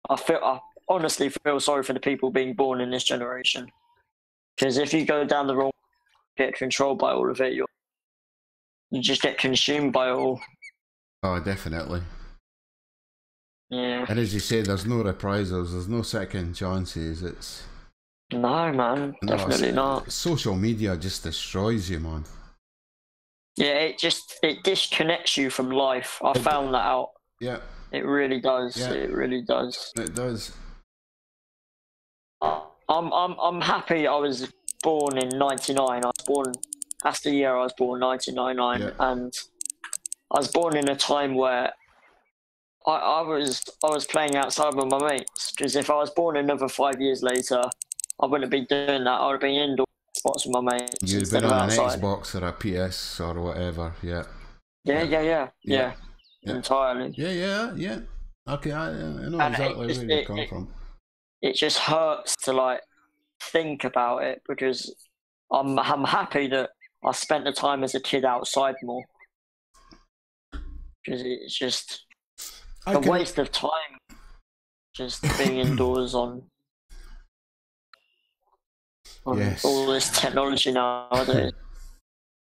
I honestly feel sorry for the people being born in this generation, because if you go down the wrong, get controlled by all of it, you just get consumed by it all. Oh, definitely. Yeah. And as you say, there's no reprisals. There's no second chances. It's No, man, definitely not. social media just destroys you, man. Yeah, it disconnects you from life. I found that out. Yeah, It really does. Yeah. It really does. it does. I'm happy I was born in '99. I was born. That's the year I was born, 1999, Yeah. and I was born in a time where I was playing outside with my mates. Because if I was born another 5 years later, I wouldn't be doing that. I would have been indoor spots with my mates You'd instead been of on an outside. Xbox or a PS or whatever. Yeah. Yeah. Entirely. Yeah. Okay, I know And exactly where you come from. It just hurts to like think about it because I'm happy that I spent the time as a kid outside more because it's just a waste of time just being indoors on Yes. all this technology nowadays.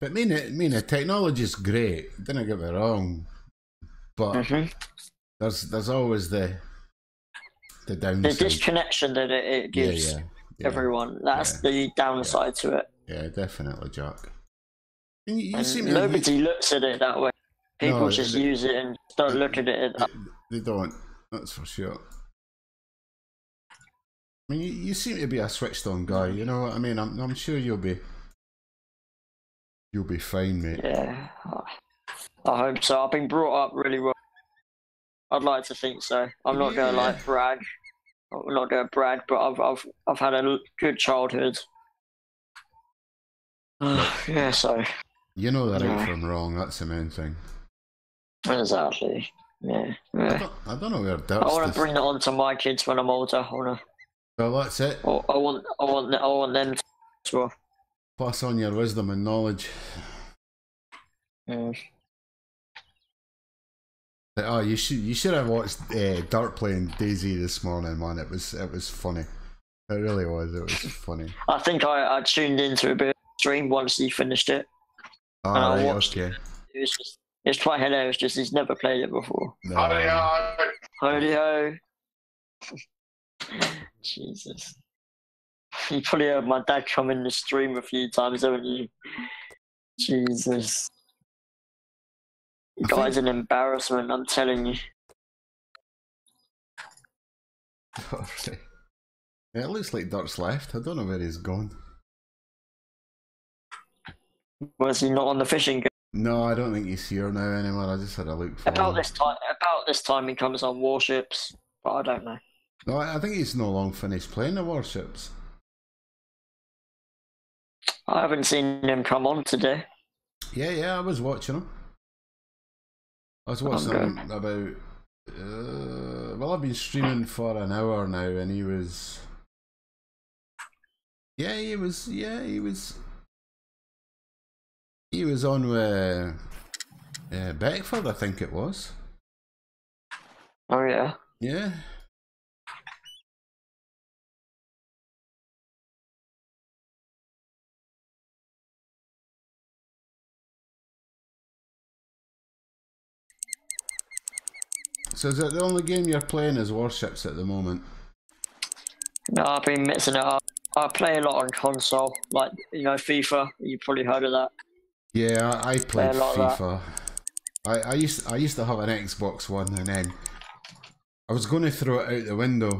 But the technology's great. Don't get me wrong, but there's always the downside. The disconnection that it gives everyone. That's the downside to it. Yeah, definitely, Jack. Nobody looks at it that way. People just use it and don't look at it. They don't. That's for sure. I mean, you seem to be a switched-on guy. You know what I mean? I'm sure you'll be fine, mate. Yeah, I hope so. I've been brought up really well. I'd like to think so. I'm not going to like brag. I'm not going to brag, but I've had a good childhood. Yeah, so. You know that right from wrong. That's the main thing. Exactly. Yeah. I don't know where Dirt's. I want to bring that on to my kids when I'm older. Well, that's it. I want them to as well. Pass on your wisdom and knowledge. Oh, you should have watched Dirt playing DayZ this morning, man. It was funny. It really was. It was funny. I think I tuned into a bit of stream once he finished it. Oh, right, okay. It's quite hilarious. Just he's never played it before. No. Holy ho! Jesus. You probably heard my dad come in the stream a few times, haven't you? Jesus. The guy's an embarrassment, I'm telling you. Yeah, it looks like Dirt's left. I don't know where he's gone. Was he not on the fishing game? No, I don't think he's here now anymore. I just had a look for him. About this time he comes on Warships, but I don't know. No, I think he's no long finished playing the Warships. I haven't seen him come on today. Yeah, I was watching him. I was watching him about. Well, I've been streaming for an hour now, and he was. Yeah, he was. Yeah, he was. He was on with Beckford, I think it was. Oh yeah. Yeah. So is it the only game you're playing as Warships at the moment? No, I've been mixing it up. I play a lot on console, like FIFA. You probably heard of that. Yeah, I played a lot FIFA. I used to have an Xbox One, and then I was going to throw it out the window.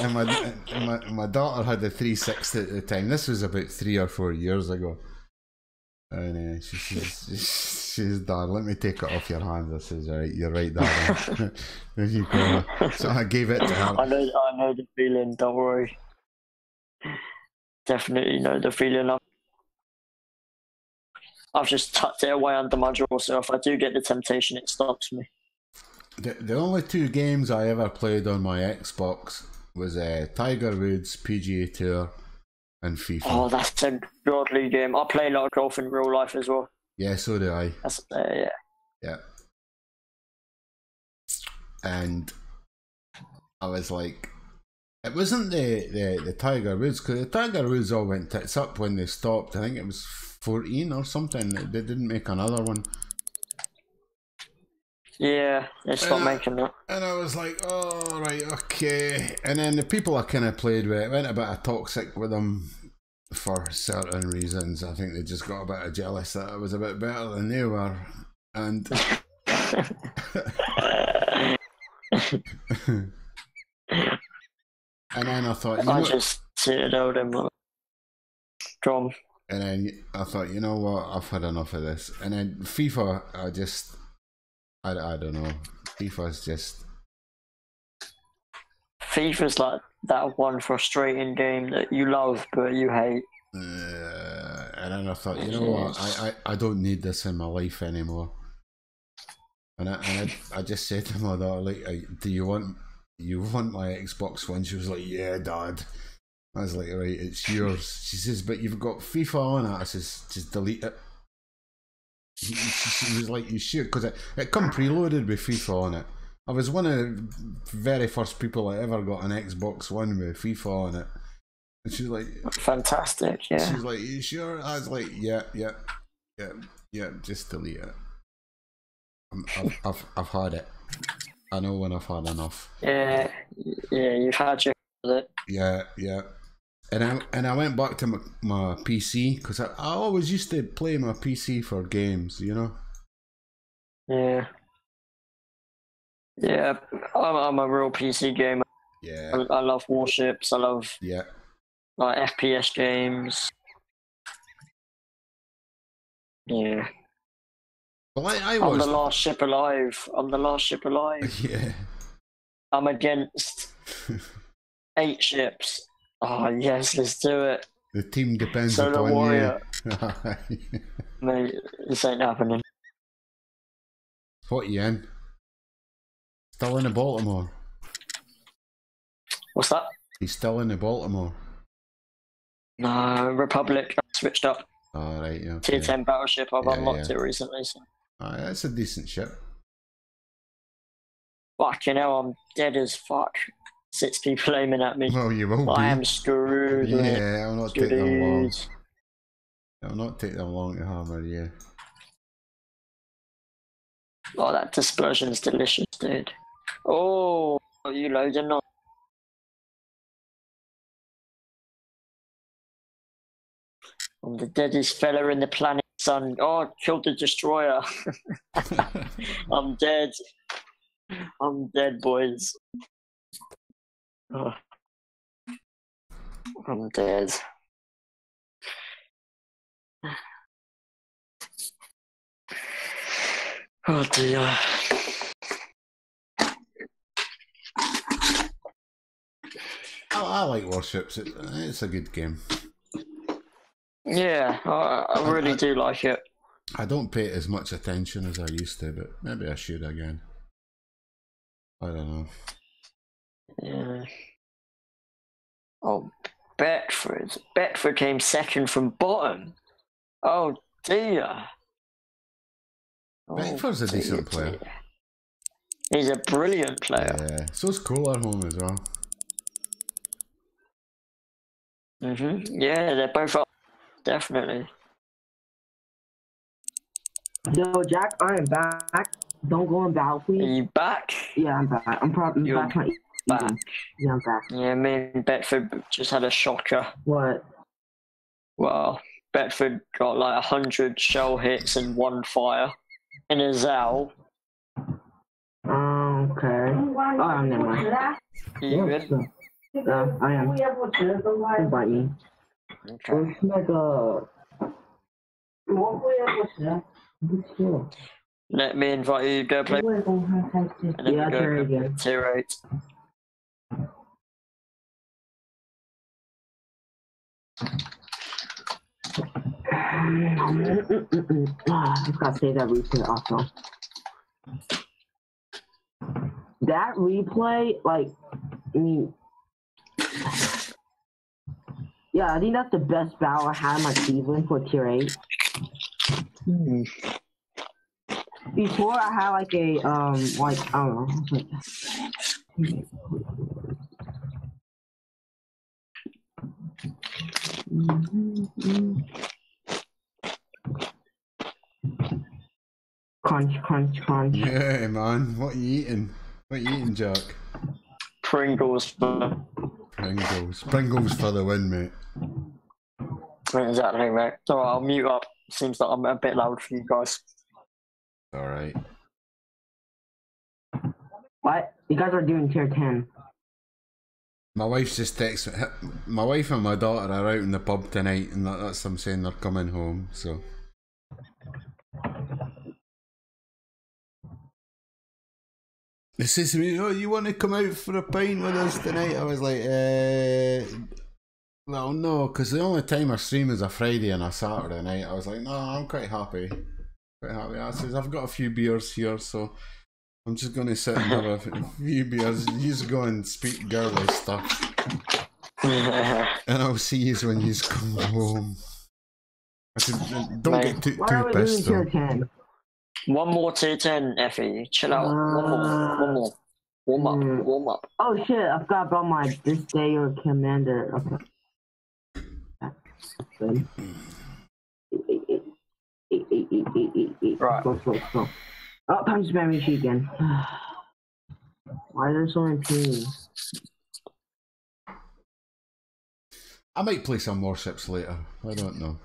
and my daughter had the 360 at the time. This was about 3 or 4 years ago. And she's Dad, let me take it off your hands. I says, alright, you're right, Dad. There you go. So I gave it to her. I know the feeling, don't worry. Definitely know the feeling. I've just tucked it away under my drawer, so if I do get the temptation, it stops me. The only 2 games I ever played on my Xbox was Tiger Woods, PGA Tour, and FIFA. Oh, that's a godly game. I play a lot of golf in real life as well. Yeah, so do I. That's yeah. Yeah. And I was like, it wasn't the Tiger Woods, because the Tiger Woods all went tits up when they stopped. I think it was 14 or something. They didn't make another one. Yeah, they stopped making that. And I was like, oh, right, okay. And then the people I kind of played with, it went a bit of toxic with them for certain reasons. I think they just got a bit of jealous that I was a bit better than they were. And and then I thought, I just sit out and drum. And then I thought, you know what, I've had enough of this. And then FIFA, I don't know. FIFA's just... FIFA's like that one frustrating game that you love but you hate. And then I thought, you know what, I don't need this in my life anymore. And I just said to my daughter, like, do you want my Xbox One? She was like, yeah, Dad. I was like, right, it's yours. She says, but you've got FIFA on it. I says, just delete it. She was like, you should, because it come preloaded with FIFA on it. I was one of the very first people that ever got an Xbox One with FIFA on it. And she was like, fantastic, yeah. She was like, you sure? I was like, yeah, just delete it. I've had it. I know when I've had enough. Yeah, you've had your with it. Yeah. And I went back to my PC, because I always used to play my PC for games, you know? Yeah, I'm a real PC gamer. Yeah. I love Warships, I love like FPS games. Yeah. Well, I'm the last ship alive. Yeah. I'm against 8 ships. Oh yes, let's do it. The team depends Solar upon Warrior. you. Mate, this ain't happening. What are you in? Still in the Baltimore? What's that? He's still in the Baltimore? No, Republic. I switched up. Oh, right, yeah. Tier 10 battleship. I've unlocked it recently. So. That's a decent ship. Fucking hell, I'm dead as fuck. 6 people aiming at me. Well, you will be. I am screwed. Yeah, it'll not take them long. It'll not take them long to hammer you. Oh, that dispersion's delicious, dude. Oh, are you loading on? I'm the deadest fella in the planet, son. Oh, I killed the destroyer. I'm dead. I'm dead, boys. Oh. I'm dead. Oh dear. I like Warships. It's a good game. Yeah, I really do like it. I don't pay it as much attention as I used to, but maybe I should again. I don't know. Yeah. Oh, Bedford. Bedford came second from bottom. Oh dear. Bedford's a decent player. He's a brilliant player. Yeah, so's Cooler Home as well. Yeah, they're both up. Definitely. Yo, Jack, I am back. Don't go in battle, please. Are you back? Yeah, I'm back. I'm probably back. Back. Yeah, I'm back. Yeah, me and Bedford just had a shocker. What? Well, Bedford got like 100 shell hits and 1 fire in a Zal. Okay. Oh, never mind. You good? I am. Invite me. Okay. It's like a... Let me invite you to go play. And then Yeah, we go try again. tier 8. Just gotta say that replay also. That replay, like, I mean, yeah, I think that's the best battle I had in my season for tier 8. Before I had like a, like, I don't know. Crunch, crunch, crunch. Yeah, man. What are you eating? What are you eating, Jack? Pringles. Pringles. Pringles for the win, mate. Exactly, mate. Alright, I'll mute up. Seems like I'm a bit loud for you guys. Alright. What? You guys are doing tier 10. My wife's just texted. My wife and my daughter are out in the pub tonight, and that's them saying they're coming home, so. They says to me, "Oh, you want to come out for a pint with us tonight?" I was like, well, no, because the only time I stream is a Friday and a Saturday night. I was like, no, I'm quite happy. Quite happy. I says, I've got a few beers here, so I'm just going to sit and have a few beers. You just go and speak girly stuff. And I'll see you when you come home. I said, don't get too pissed though. One more tier 10, Effie. Chill out. One more. Warm up. Oh shit, I forgot about my this day or commander. Okay. Good. Right. Go. Oh, time to spam Richie again. Why are there so many teams? I might play some warships later. I don't know.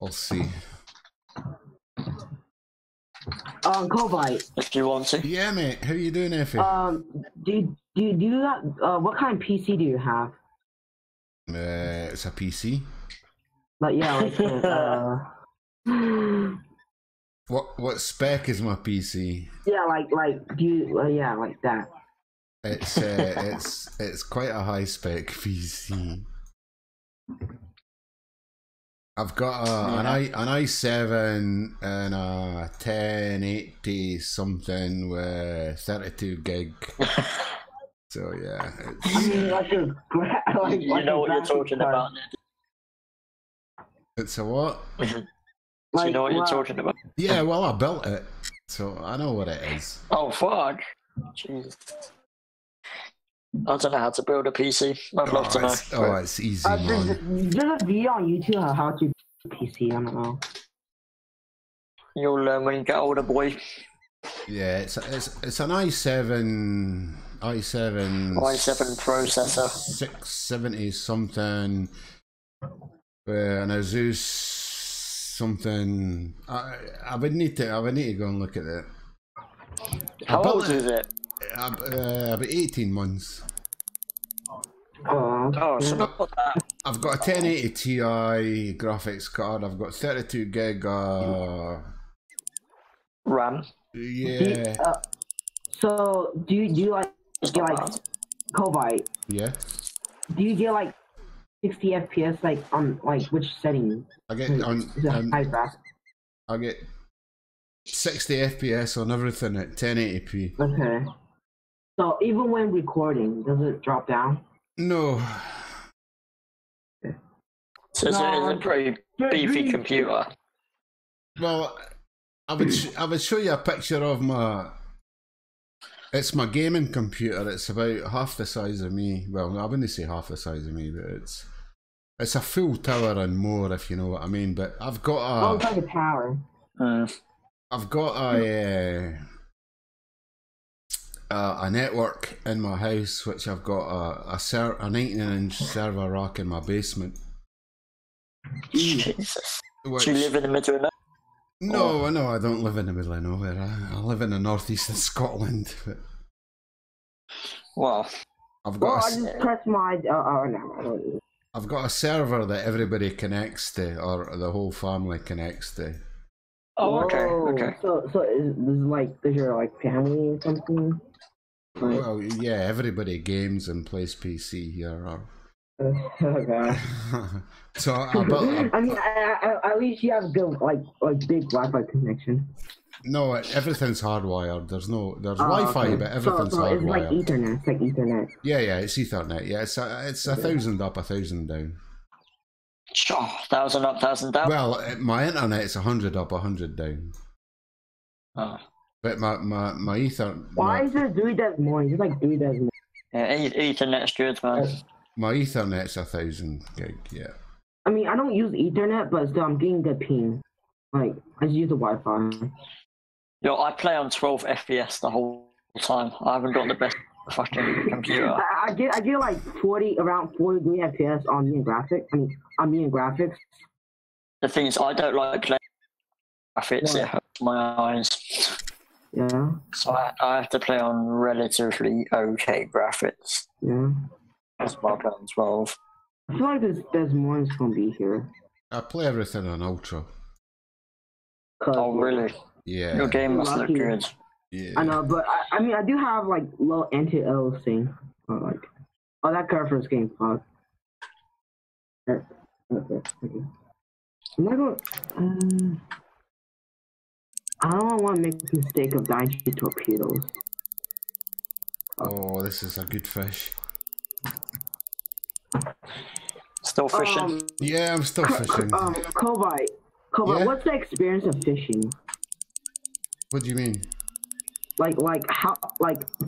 I'll see. Cobite. If you want to. Yeah, mate. How you doing, Effie? Do you got what kind of PC do you have? It's a PC. Like yeah, like What spec is my PC? Yeah, like do you yeah, like that. It's quite a high spec PC. I've got an i7 and a 1080 something with 32 gig. So yeah, it's, I mean, like you know what you're talking about. It's a what? Do you know what you're talking about? Yeah, well, I built it, so I know what it is. Oh fuck! Jeez. I don't know how to build a PC. I'd love to know. Oh, it's easy, man. There's a video on YouTube on how to PC. I don't know. You'll learn when you get older, boy. Yeah, it's an i7 processor, 670 something, and a Zeus something. I would need to go and look at it. How old is it? About 18 months. Oh, so not that. I've got a 1080 Ti graphics card. I've got 32 gig RAM. Yeah. So do you like get like Cobite? Yeah. Do you get like 60 FPS like on like which setting? I get on high graph. I get 60 FPS on everything at 1080p. Okay. So even when recording, does it drop down? No. So it's a pretty beefy computer. Well, I would show you a picture of my. It's my gaming computer. It's about half the size of me. Well, I wouldn't say half the size of me, but it's a full tower and more, if you know what I mean. But I've got a. Oh, it's like a tower. I've got a network in my house, which I've got a 19-inch server rack in my basement. Jesus. Which, Do you live in the middle of nowhere? no, no, I don't live in the middle of nowhere. I live in the northeast of Scotland. But Well, I've got I just pressed my. No. I've got a server that everybody connects to, or the whole family connects to. oh, okay, okay. So is your like family or something? Well, yeah, everybody games and plays PC here. Or... Oh god. So I mean, at least you have good like big Wi-Fi connection. no, everything's hardwired. There's Wi-Fi, okay. but everything's so hardwired. It's like Ethernet. It's like Ethernet. Yeah, it's Ethernet. Yeah, it's 1,000 up, 1,000 down. Sure, 1,000 up, 1,000 down. Well, my internet's 100 up, 100 down. Oh. But my ether. Why is it 3 days more? It's like 3 days more. Yeah, Ethernet's good, man. My Ethernet's 1,000 gig. Yeah. I mean, I don't use Ethernet, but still, I'm getting good ping. Like, I just use the Wi-Fi. Yo, I play on 12 FPS the whole time. I haven't got the best fucking computer. I get like around 43 FPS on me and graphics. I mean, on me and graphics. The thing is, I don't like playing graphics. It hurts my eyes. Yeah. So I have to play on relatively okay graphics. Yeah. That's why I play on 12. I feel like there's more that's gonna be here. I play everything on ultra. Oh really? Yeah. Your game must look good. Yeah. I know, but I mean, I do have like low anti-aliasing. Like, oh, that Carrefour's game fucked. Okay. I'm not going. I don't want to make the mistake of dying to torpedoes. Oh, this is a good fish. Still fishing? Yeah, I'm still fishing. Kovite, Yeah? what's the experience of fishing? What do you mean? Like how,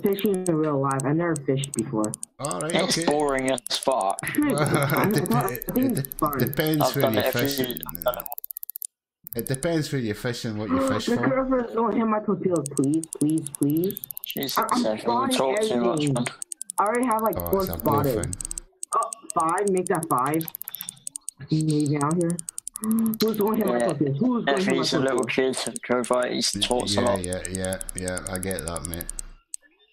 fishing in real life? I've never fished before. Alright, It's okay. boring as fuck. It depends where you're fishing. I've It depends where you're fishing, what you fish The for. Carrefour's don't hit my torpedoes, please. Jesus, I'm Evan, you spawning talk too much, everything. man. I already have like Oh, 4 it's a spotted. dolphin. Oh, 5, make that 5. Maybe out here. Who's going to hit my torpedoes? Who's going to hit my He's a little torpedoes? kid, go right, he's talks a lot. Yeah, I get that, mate.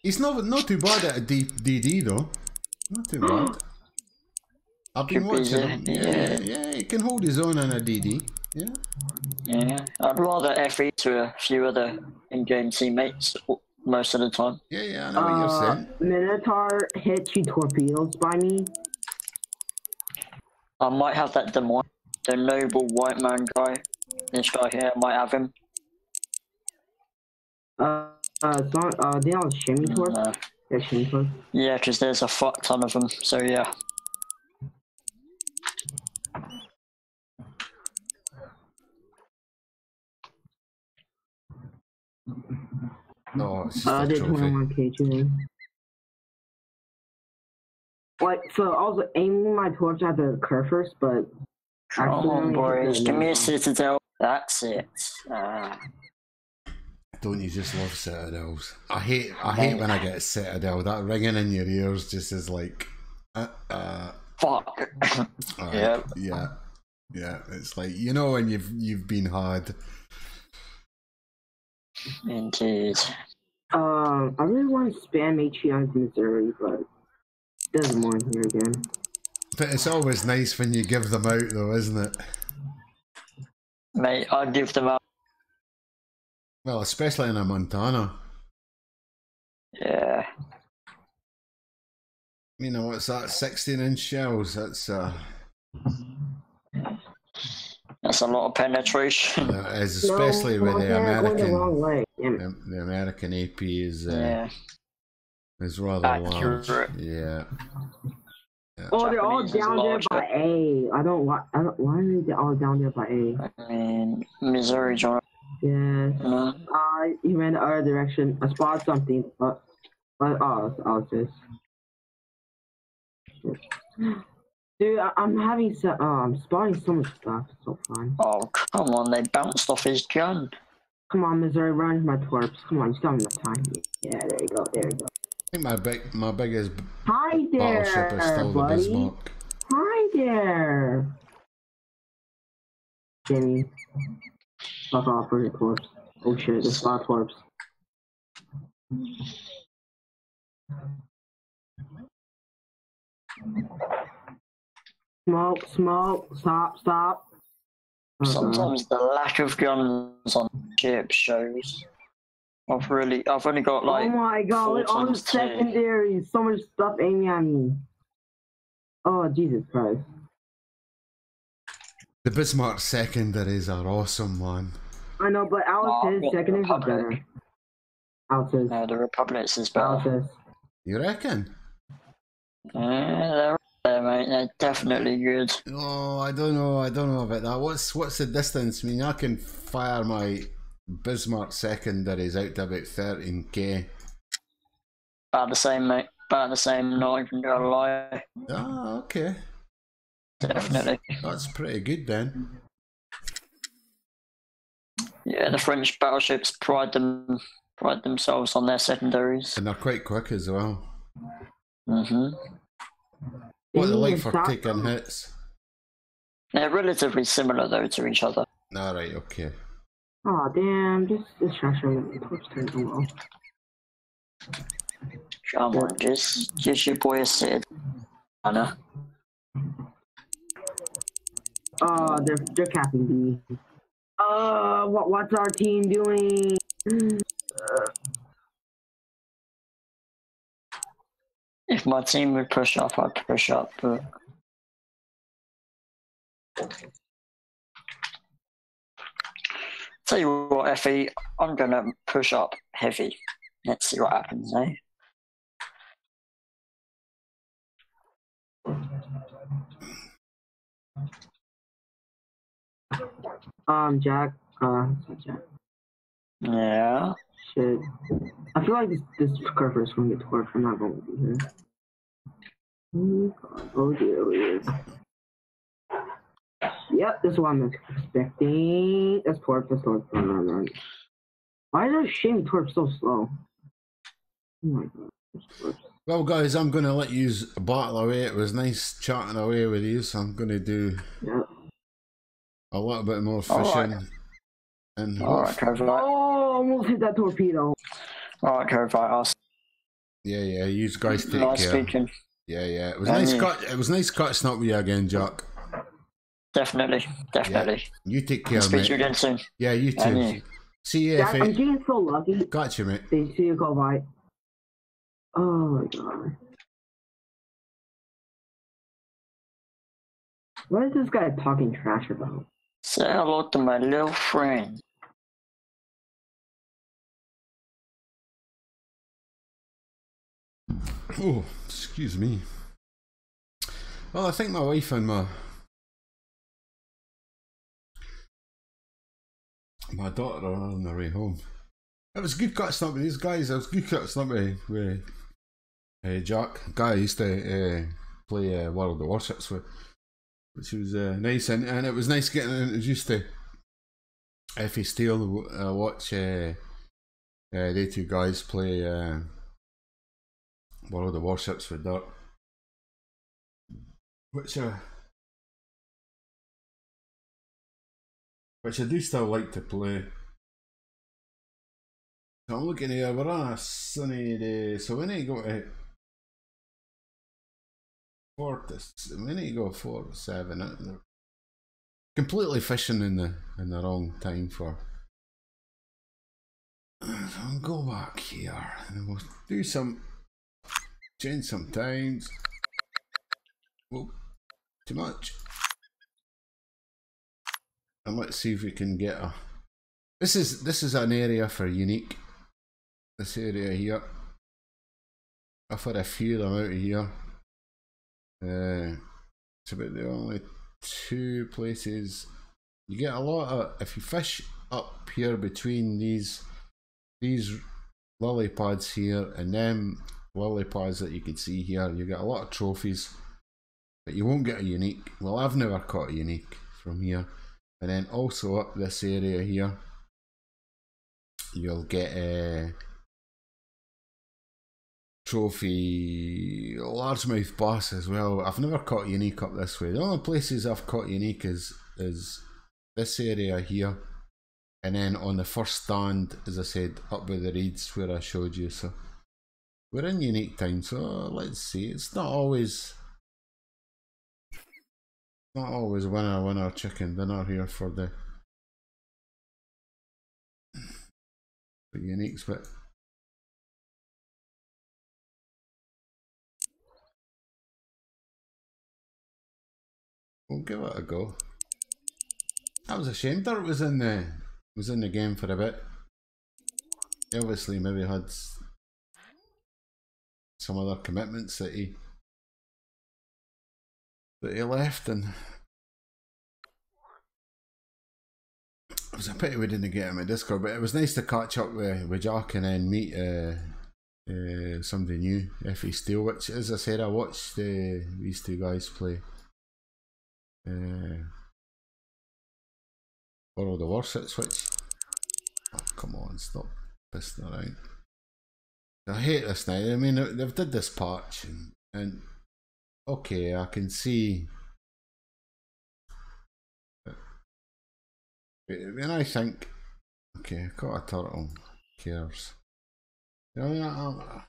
He's not too bad at a DD though. Not too bad. I've been watching him. Yeah, he can hold his own in a DD. Yeah. Yeah, I'd rather FE to a few other in-game teammates most of the time. Yeah, I know what you're saying. Minotaur hit 2 torpedoes by me. I might have that the noble white man guy. This guy here, I might have him. They all shimmy torch? No. Yeah, shimmy torch. Yeah, because there's a fuck ton of them, so yeah. Oh, it's just a Did trophy. 21k today. Like, so I was aiming my torch at the Carrefours, but Come on, accidentally hit boys, the give me a Minotaur. citadel. That's it. Don't you just love citadels? I hate when I get citadel. That ringing in your ears just is like, Fuck. Yeah. It's like, you know when you've been hard. Indeed. I really want to spam HE on Missouri, but there's more in here again. But it's always nice when you give them out, though, isn't it? Mate, I'd give them up. Well, especially in a Montana. Yeah. You know, what's that? 16-inch shells. That's That's a lot of penetration. As especially with the going the wrong American, way. the American AP is Yeah. is rather large. Accurate. Yeah. Oh, they're all Japanese is down there larger. by A. I don't. Why are they all down there by A? I mean, Missouri, John. Yes. No. He ran the other direction. I spotted something, but oh, this. Dude, I'm having some. I'm spotting so much stuff. It's so fun. Oh, come on, they bounced off his gun. Come on, Missouri, run my twerps. Come on, you still have enough time. Yeah, there you go. There you go. I think my biggest Hi there, battleship is still buddy. the Bismarck. Hi there, Jimmy. Fuck off for your twerps. Oh shit, there's a lot of twerps. Smoke, stop. Sometimes the lack of guns on ship shows. I've only got like. Oh my god, look, all the 4x2. secondaries. So much stuff aiming at me. Oh, Jesus Christ. The Bismarck secondaries are awesome, man. I know, but Alice's secondaries are better. Alice's. The Republic's is better. Alice's. You reckon? They're there, mate. They're definitely good. Oh, I don't know about that. What's the distance? I mean, I can fire my Bismarck secondaries out to about 13k. About the same, mate. About the same, not even gonna lie. Ah, okay. Definitely. That's pretty good then. Yeah, the French battleships pride themselves on their secondaries. And they're quite quick as well. Mm-hmm. What are they like for taking hits? They're relatively similar though to each other. Alright, okay. Oh damn, this distraction torch turns low. Come on, just give your boy a sit. Anna. Oh, they're capping B. What's our team doing? If my team would push up, I'd push up, but tell you what, Effie, I'm gonna push up heavy. Let's see what happens, eh? Jack. Jack. Yeah. Shit. I feel like this curve is gonna get torqued. I'm not going to be here. Oh dear, oh dear. Yep, this is what I'm expecting. That's torque. That's torque. Run. Why is our shame torque so slow? Oh my god. Well, guys, I'm going to let you battle away. It was nice chatting away with you, so I'm going to do a little bit more fishing. Right. And Alright, oh, almost hit that torpedo. Alright, Covite, yeah, you guys take nice care. Speaking. Yeah. It was nice catching up with you again, Jack. Definitely. Yeah. You take care, Speak mate. to you again soon. Yeah, you too. You. See you, Jack, I'm getting so lucky. Got you, mate. See you, Covite. Oh my god. What is this guy talking trash about? Say hello to my little friend. Oh, excuse me. Well, I think my wife and my daughter are on their way home. It was good catching up with these guys. It was good catching up with Jack, a guy I used to play World of Warships with, which was nice, and it was nice getting introduced to Effie Steele. Watch they two guys play World of Warships with Dirk, which I do still like to play. So I'm looking here, we're on a sunny day, so we need to go to 4 to 7. Completely fishing in the wrong time for. So I'll go back here and we'll do change some times. Whoa, too much. And let's see if we can get a... This is an area for unique. This area here. I've had a few of them out of here. It's about the only two places. You get a lot of... If you fish up here between these lily pads here and them lily pads that you can see here, you get a lot of trophies, but you won't get a unique. Well, I've never caught a unique from here. And then also up this area here, you'll get a trophy largemouth bass as well. I've never caught unique up this way. The only places I've caught unique is this area here, and then on the first stand, as I said, up by the reeds where I showed you. So we're in unique time, so let's see. It's not always winner chicken dinner here for the uniques, but we'll give it a go. That was a shame. Dirt was in the game for a bit. He obviously maybe had some other commitments that he left, and it was a pity we didn't get him at Discord, but it was nice to catch up with Jack and then meet somebody new, Effie Steele, which, as I said, I watched these two guys play World of Warships, which, oh, come on, stop pissing around. I hate this now. I mean, they've did this patch, and okay, I can see. When I think, okay, I caught a turtle, who cares? You know,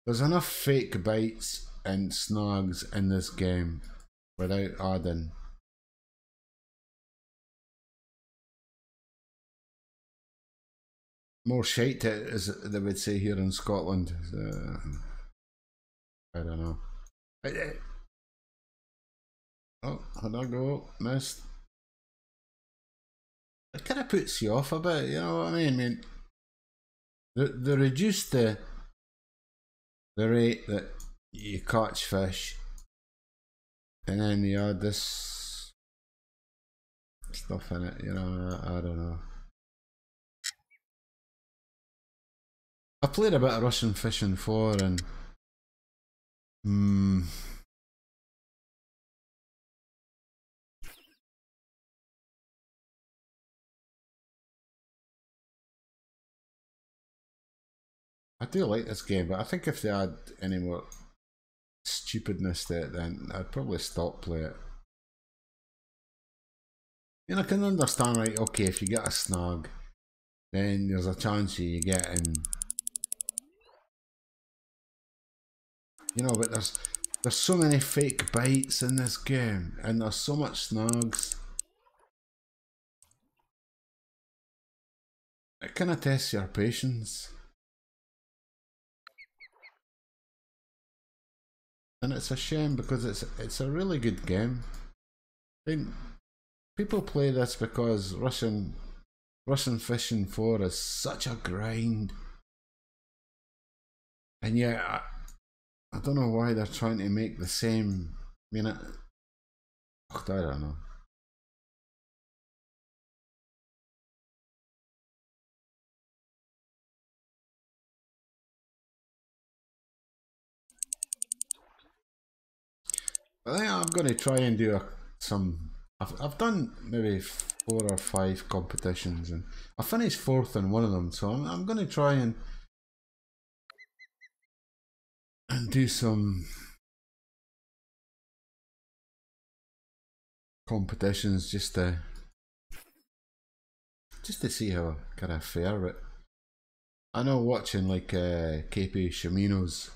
there's enough fake bites and snags in this game without adding more shite to it, as they would say here in Scotland. I don't know. Oh, how'd I go? Missed. It kind of puts you off a bit, you know what I mean? They reduced the rate that you catch fish, and then you add this stuff in it, you know. I don't know. I played a bit of Russian Fishing 4, and I do like this game, but I think if they add any more stupidness to it, then I'd probably stop playing it. You know, I can understand, right, okay, if you get a snag, then there's a chance of you getting, you know, but there's so many fake bites in this game, and there's so much snags. It kind of tests your patience. And it's a shame, because it's a really good game. I mean, people play this because Russian Fishing 4 is such a grind. And yeah, I don't know why they're trying to make the same. I mean, I don't know. I think I'm going to try and do some. I've done maybe 4 or 5 competitions, and I finished 4th in one of them. So I'm going to try and do some competitions just to see how I kind of fare. But I know watching like KP Shimino's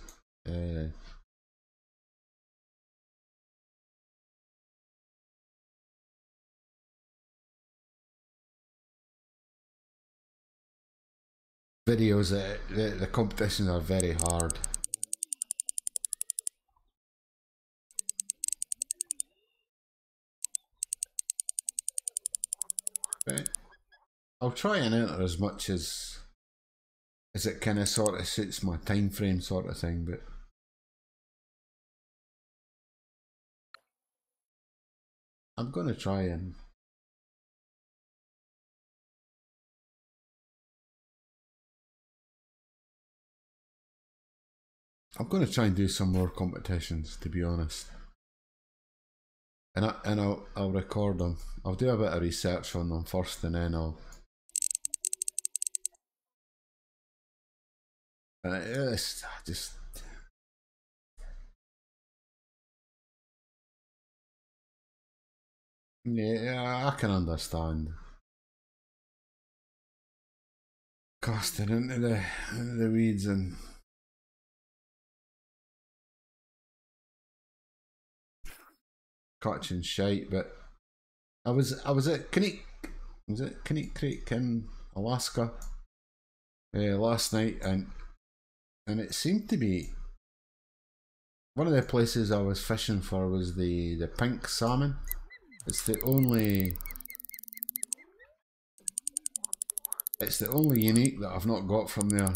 videos, the competitions are very hard. But I'll try and enter as much as it kind of sort of suits my time frame sort of thing, but I'm gonna try and do some more competitions, to be honest. And I'll record them. I'll do a bit of research on them first, and then I'll. And it's just. Yeah, I can understand. Casting into the weeds and catching shite, but I was at Kinnick Creek in Alaska last night, and it seemed to be one of the places I was fishing for was the pink salmon. It's the only unique that I've not got from there,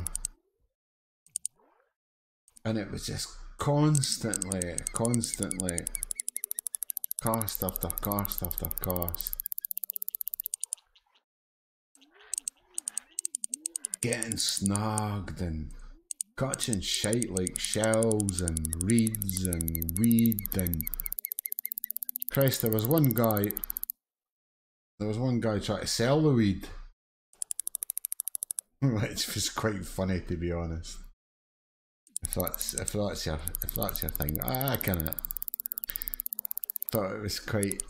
and it was just constantly cast after cast after cast, getting snagged and catching shite like shells and reeds and weed. And Christ, there was one guy trying to sell the weed, which was quite funny, to be honest. If that's your thing, I kind of thought it was quite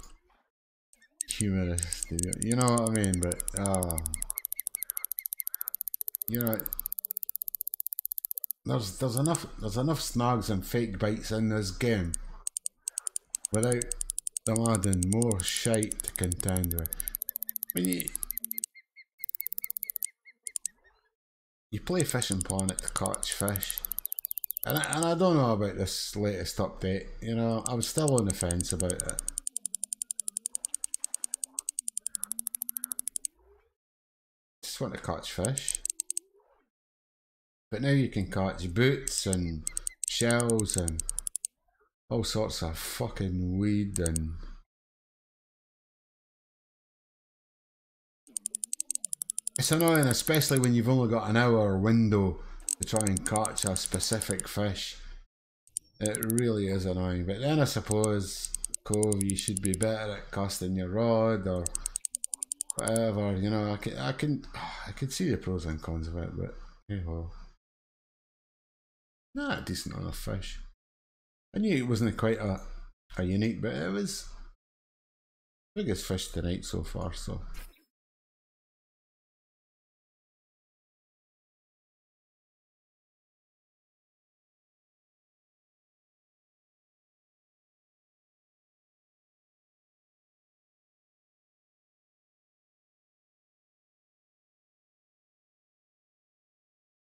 humorous, you know what I mean? But you know, there's enough snags and fake bites in this game without them adding more shite to contend with. I mean, you play Fishing Planet to catch fish, and I don't know about this latest update. You know, I'm still on the fence about it. Just want to catch fish, but now you can catch boots and shells and all sorts of fucking weed, and it's annoying, especially when you've only got an hour window to try and catch a specific fish. It really is annoying. But then I suppose, Cove, you should be better at casting your rod or whatever. You know, I can see the pros and cons of it, but yeah, well, nah, decent enough fish. I knew it wasn't quite a unique, but it was biggest fish tonight so far. So.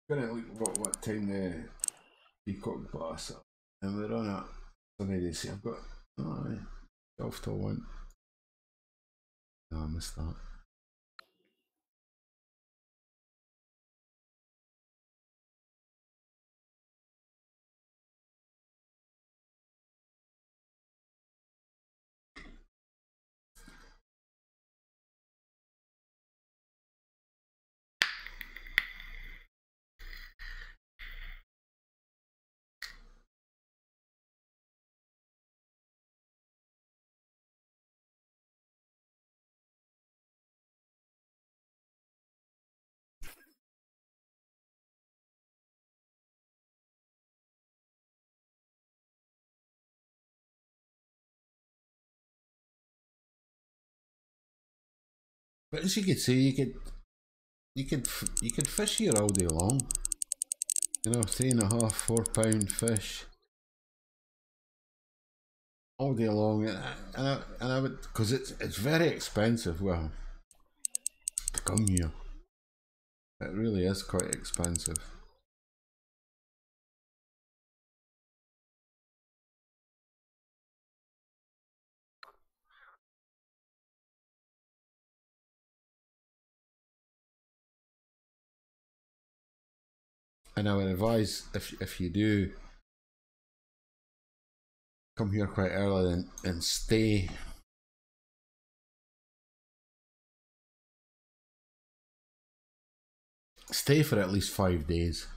Gonna look what time the peacock bus up, and we're on at Sunday. See, I've got 12 till 1. No, I missed that. But as you could see, you could fish here all day long. You know, 3.5, 4 pound fish all day long, and I would, because it's very expensive. Well, to come here, it really is quite expensive. And I would advise if you do come here quite early and stay. Stay for at least 5 days.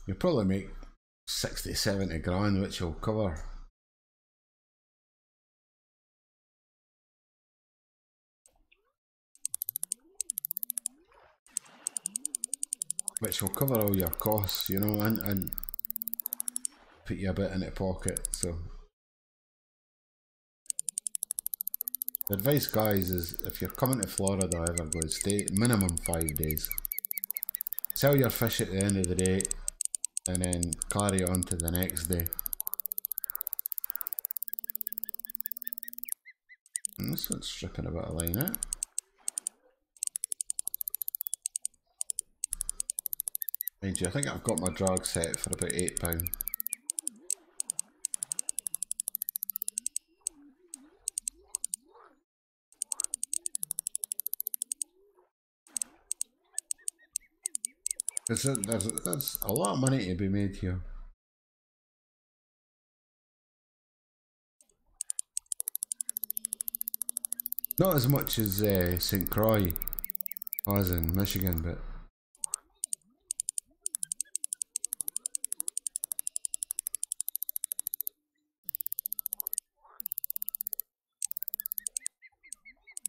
You'll probably make 60, 70 grand, which will cover all your costs, you know, and put you a bit in the pocket. So the advice, guys, is if you're coming to Florida or Everglades, stay minimum 5 days. Sell your fish at the end of the day and then carry on to the next day. And this one's stripping a bit of line out. Mind you, I think I've got my drag set for about £8. There's a lot of money to be made here. Not as much as St. Croix was in Michigan, but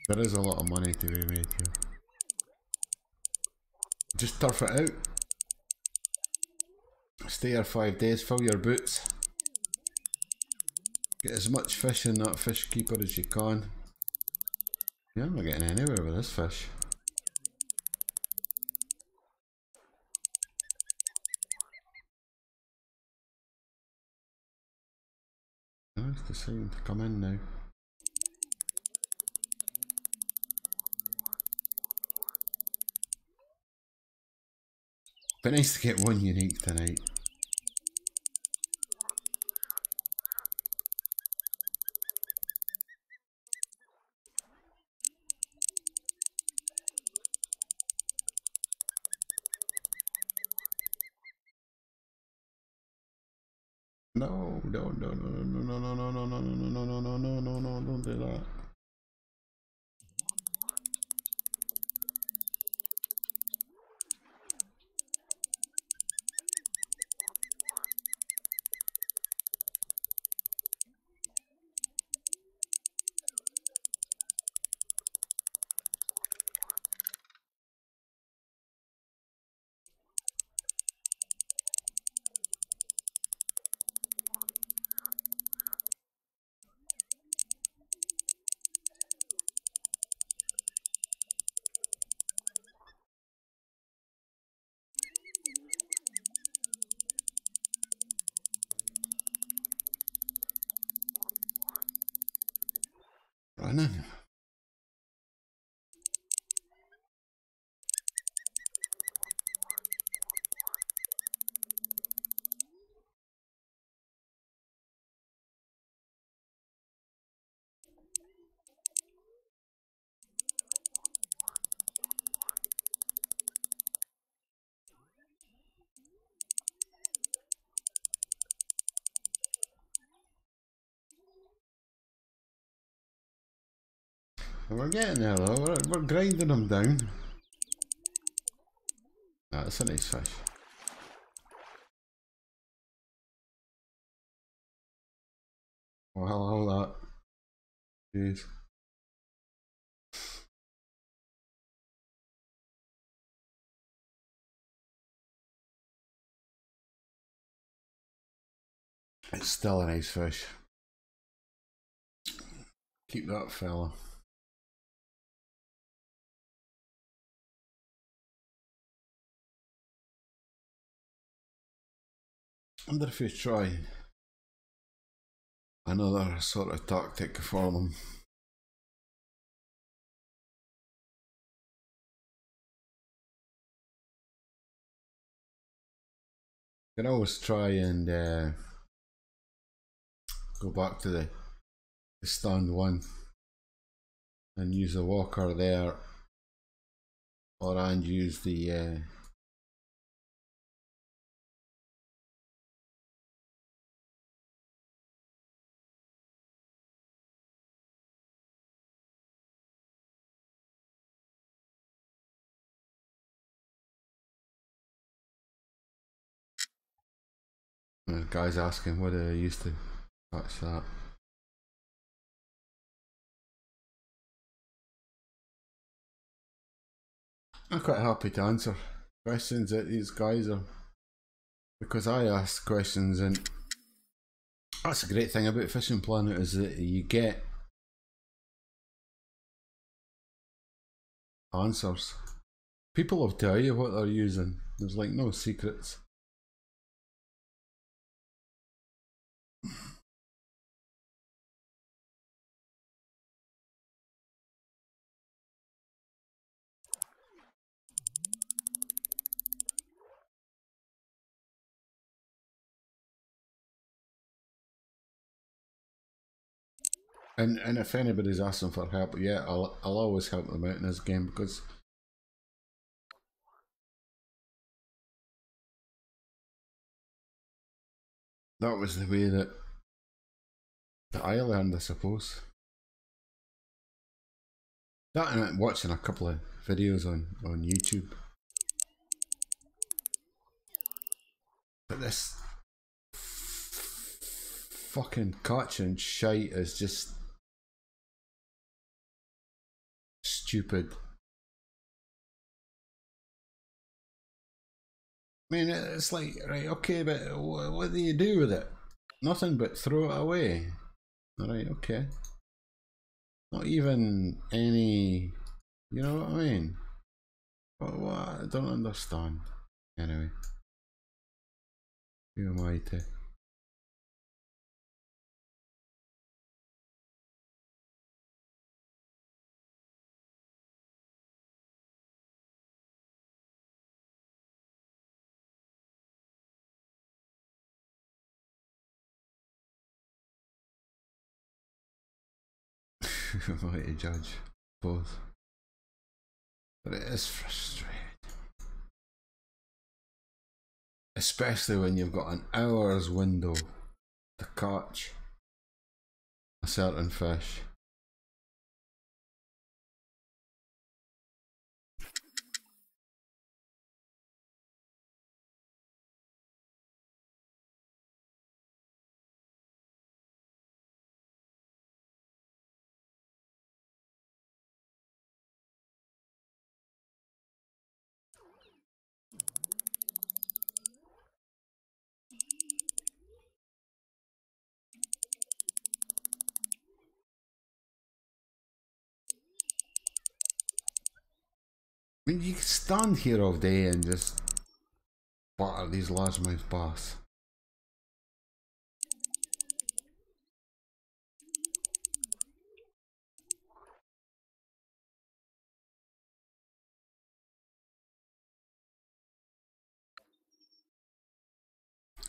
there is a lot of money to be made here. Just turf it out. Stay here 5 days, fill your boots. Get as much fish in that fish keeper as you can. Yeah, I'm not getting anywhere with this fish. Oh, it's deciding to come in now. But nice to get one unique tonight. No, no, no, no, no, no, no, no, no, no, no, no, no, no, no, no, don't do that. Running. We're getting there though, we're grinding them down. That's a nice fish. Well, all that. Jeez. It's still a nice fish. Keep that fella. I wonder if you try another sort of tactic for them. You can always try and go back to the stand one and use a walker there, or and use the guy's asking what I used to catch that. I'm quite happy to answer questions that these guys are, because I ask questions, and that's a great thing about Fishing Planet, is that you get answers. People will tell you what they're using. There's like no secrets. And if anybody's asking for help, yeah, I'll always help them out in this game, because that was the way that I learned, I suppose. That and watching a couple of videos on YouTube. But this fucking catching shite is just stupid. I mean, it's like, right, okay, but what do you do with it? Nothing but throw it away. Alright, okay. Not even any, you know what I mean? What? I don't understand. Anyway, who am I to? Who am I to judge? Both. But it is frustrating. Especially when you've got an hour's window to catch a certain fish. I mean, you can stand here all day and just batter these largemouth bass.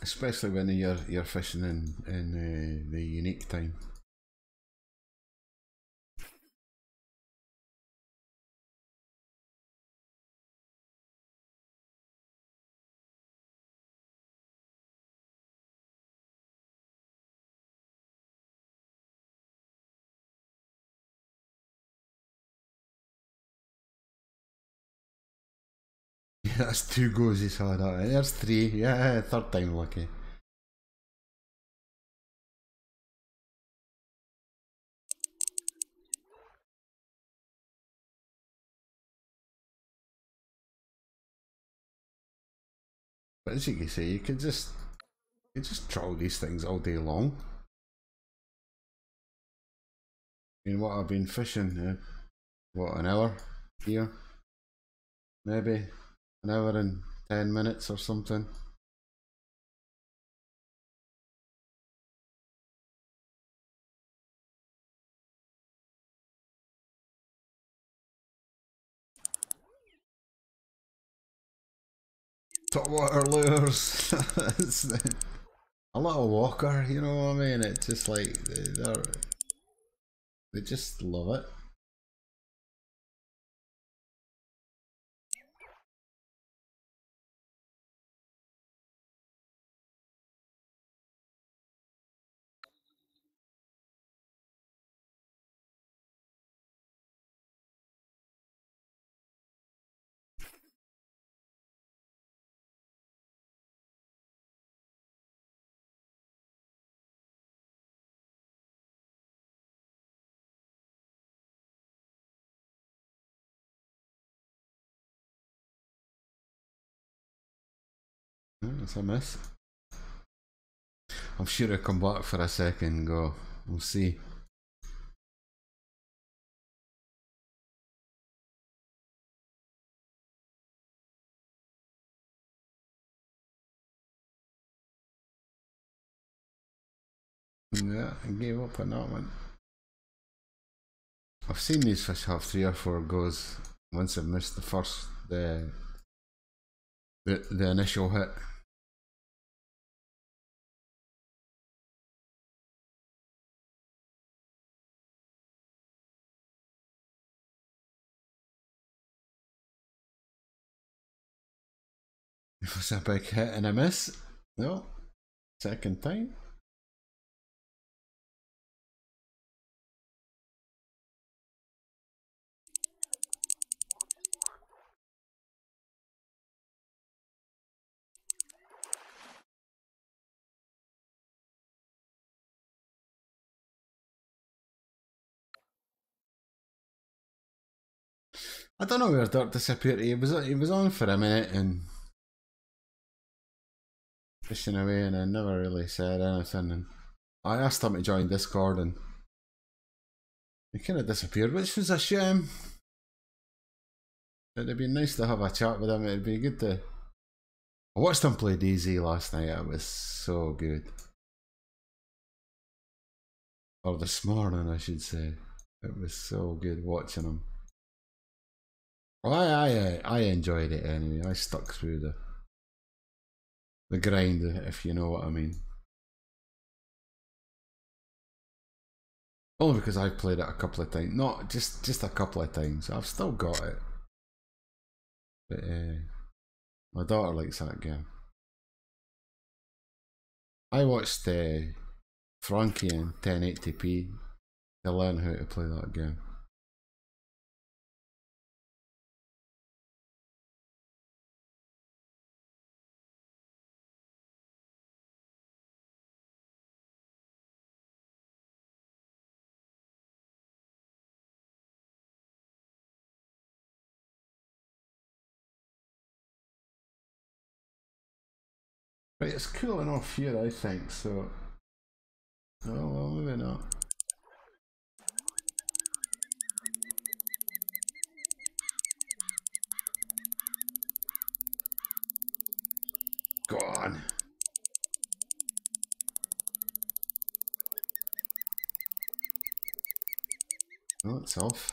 Especially when you're fishing in the unique time. Yeah, that's 2 goes he saw that. There's 3. Yeah, third time lucky. But as you can see, you can just troll these things all day long. I mean, what I've been fishing, what, an hour here? Maybe an hour and 10 minutes or something. Top water lures. A little walker, you know what I mean? It's just like they just love it. That's a miss. I'm sure he'll come back for a second and go. We'll see. Yeah, I gave up on that one. I've seen these fish have 3 or 4 goes once I've missed the first the initial hit. It was a big hit and a miss. No, second time. I don't know where Dirt disappeared. He was on for a minute and fishing away, and I never really said anything. And I asked him to join Discord, and he kind of disappeared, which was a shame. It'd be nice to have a chat with him. It'd be good to. I watched him play DZ last night. It was so good. Or this morning, I should say. It was so good watching him. Well, I enjoyed it anyway. I stuck through the grind, if you know what I mean. Only because I've played it a couple of times. Not just a couple of times. I've still got it. But my daughter likes that game. I watched Frankie in 1080p to learn how to play that game. Right, it's cool enough here, I think, so. Oh, well, maybe not. Go on. Oh, it's off.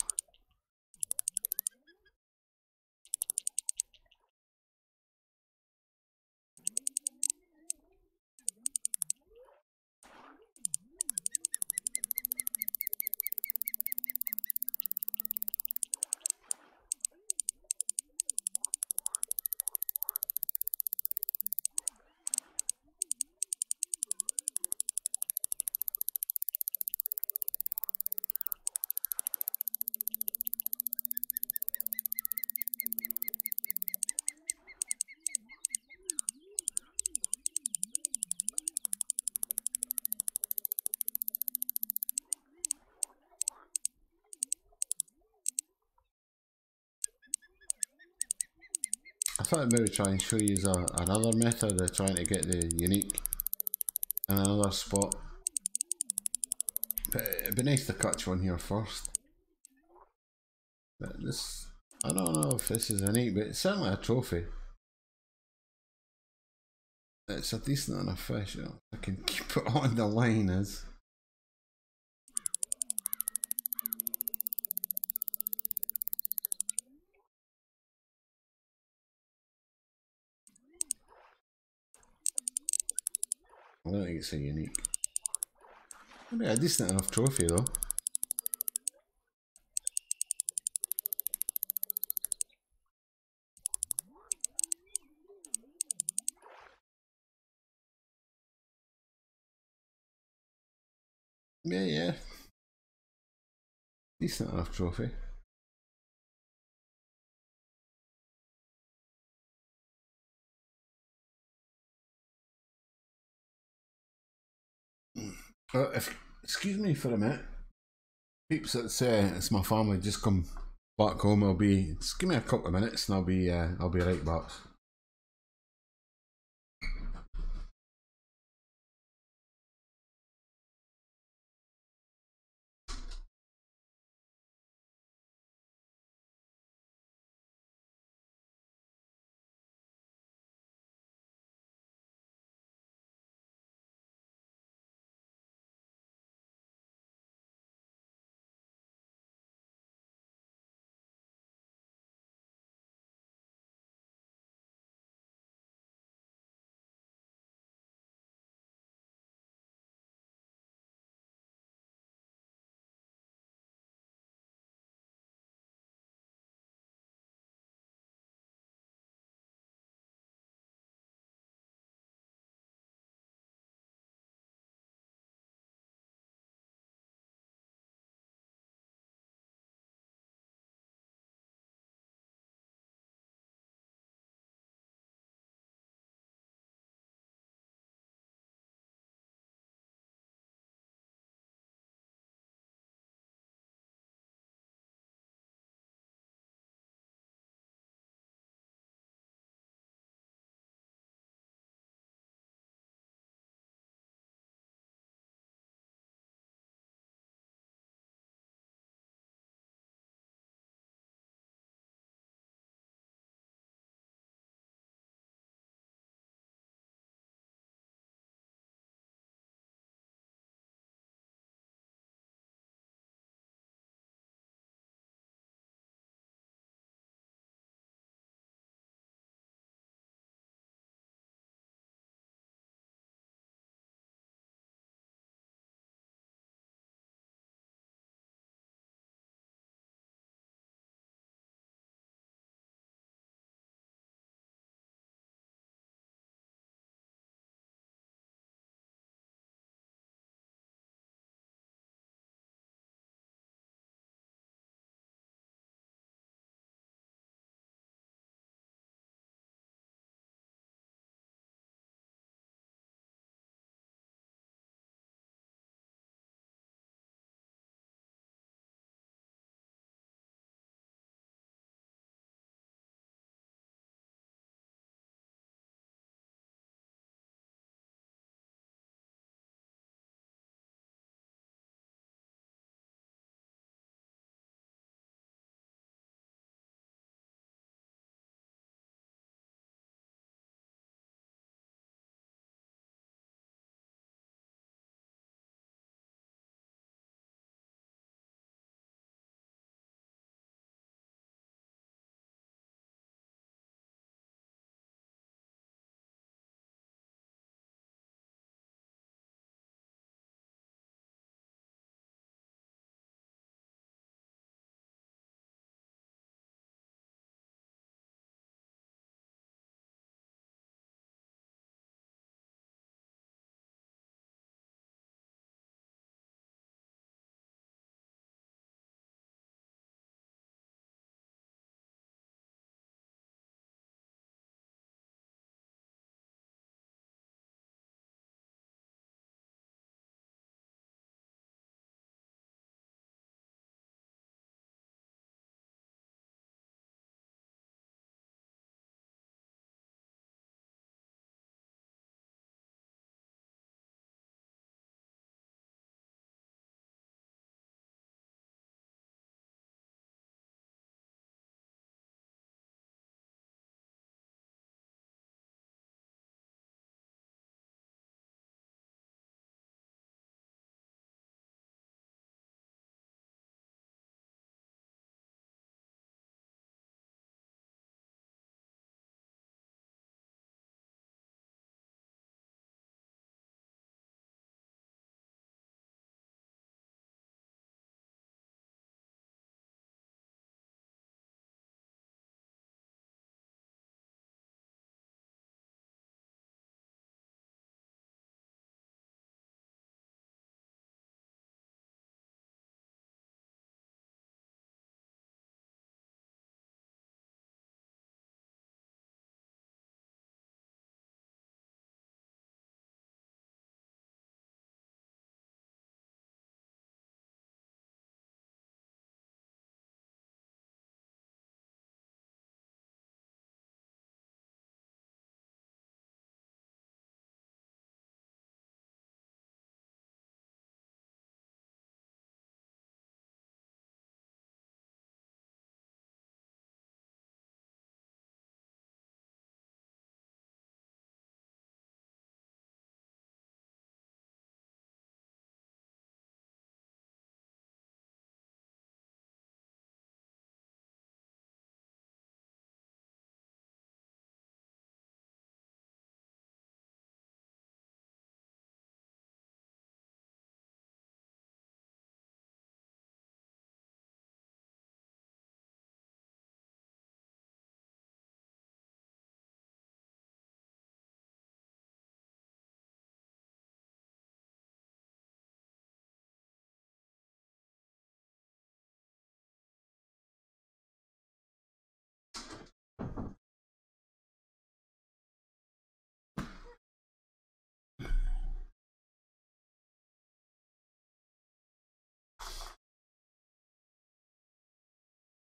I thought I'd maybe try and show you another method of trying to get the unique in another spot. But it'd be nice to catch one here first. But this, I don't know if this is unique, but it's certainly a trophy. It's a decent enough fish. You know, I can keep it on the line as. I don't think it's a unique. Maybe a decent enough trophy though. Yeah. Decent enough trophy. Excuse me for a minute. Peeps, it's my family. Just come back home. Just give me a couple of minutes and I'll be right back.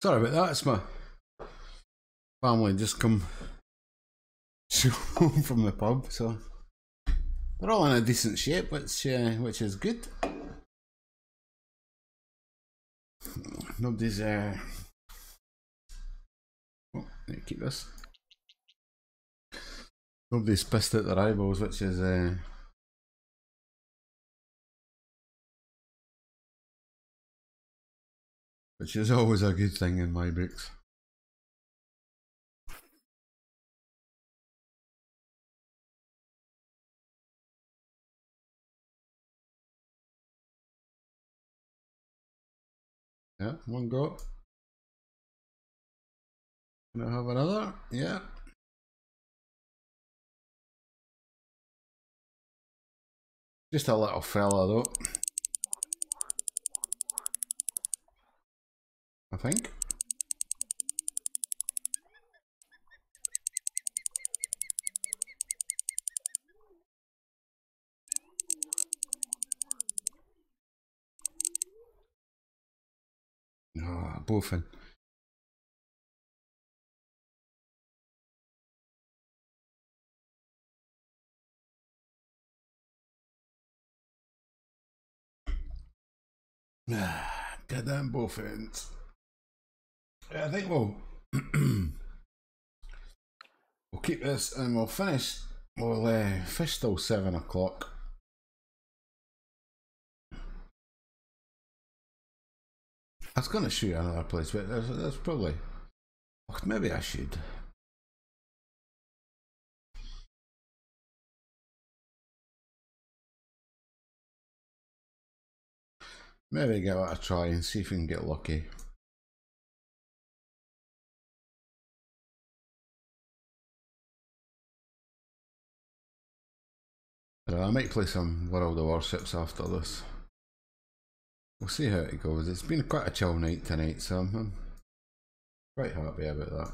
Sorry about that, it's my family just come home from the pub, so they're all in a decent shape, which is good. Nobody's oh, need to keep this. Nobody's pissed at their eyeballs, which is always a good thing in my books. Yeah, one go. Can I have another? Yeah. Just a little fella though, I think. Ah, boofing. Goddamn boofins. I think we'll we'll keep this and we'll finish. We'll fish till 7 o'clock. I was going to show you another place, but there's probably. Oh, maybe I should. Maybe give it a try and see if we can get lucky. I might play some World of Warships after this. We'll see how it goes. It's been quite a chill night tonight, so I'm quite happy about that.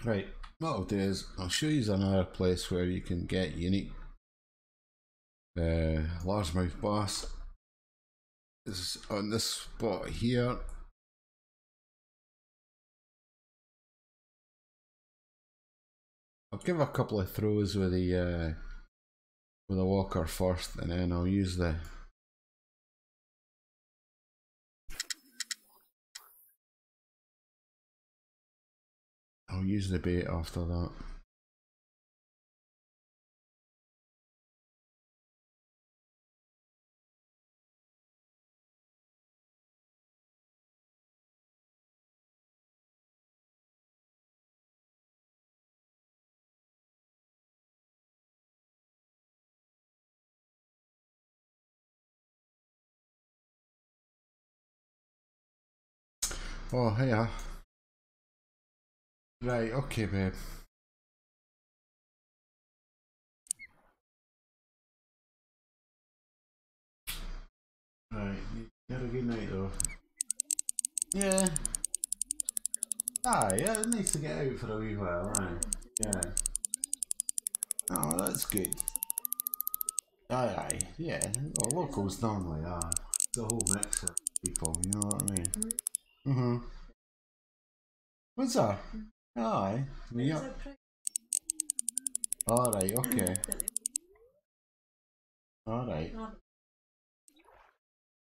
Right, what I'll do is I'll show you another place where you can get unique largemouth bass. This is on this spot here. I'll give a couple of throws with the walker first, and then I'll use the bait after that. Oh, hiya. Right, okay, babe. Right, you have a good night though. Yeah. Aye, yeah, it needs to get out for a wee while, aye. Yeah. Oh, that's good. Aye, aye, yeah. Well, locals normally are. The whole mix of people, you know what I mean? Mm-hmm. What's that? Aye. Yeah. Alright, okay. Alright.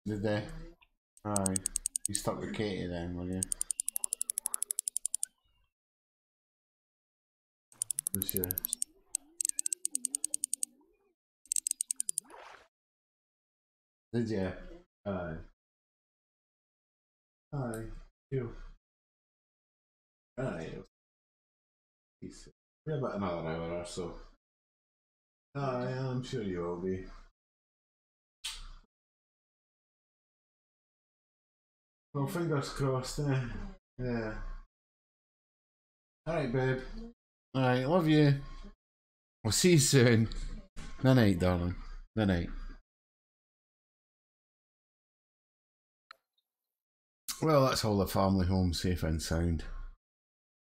Did they? Aye. You stuck with Katie then, will you? Was you? Did you? Aye. Aye. You. Aye. Be about another hour or so. Aye, I'm sure you will be. Well, fingers crossed, eh? Yeah. Alright, babe. Alright, love you. We'll see you soon. Good night, darling. Good night. Well, that's all the family home safe and sound,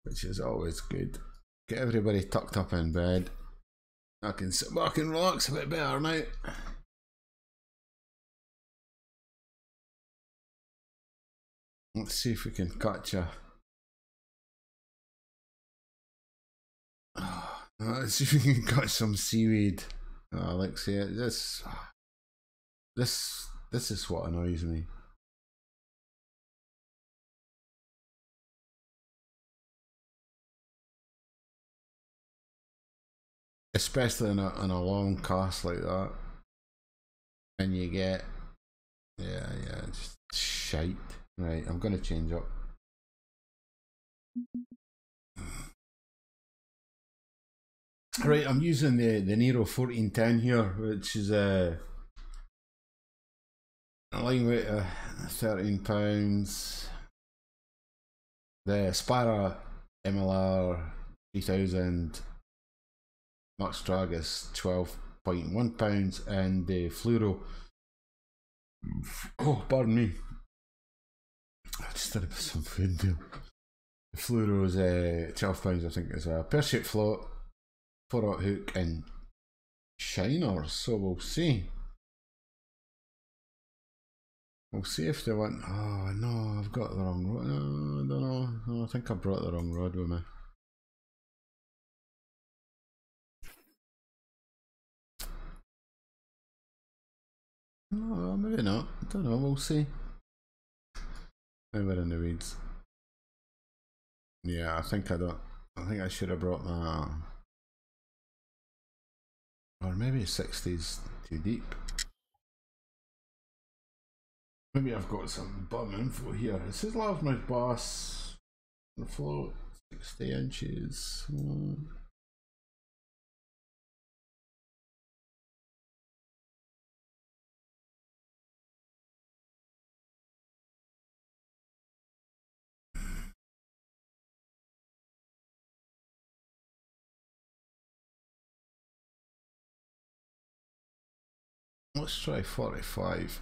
which is always good. Get everybody tucked up in bed. I can sit back and relax a bit better now. Let's see if we can catch a. Let's see if we can catch some seaweed. Alexia, this is what annoys me. Especially on a long cast like that. And you get yeah, just shite. Right, I'm gonna change up. Right, I'm using the Nero 1410 here, which is a line weight of £13. The Spara MLR 3000 max drag is £12.1, and the Fluoro, oh pardon me, I just had some food deal. The Fluoro is £12, I think. It's a pear shaped float, 4/0 hook, and shiners, so we'll see. We'll see if they want. Oh no, I've got the wrong rod. No, I don't know. Oh, I think I brought the wrong rod with me. Oh, maybe not. I don't know. We'll see. Now we're in the weeds. Yeah, I think I don't. I think I should have brought my. Or maybe 60's too deep. Maybe I've got some bum info here. It says largemouth bass. The float 60 inches. Let's try 45.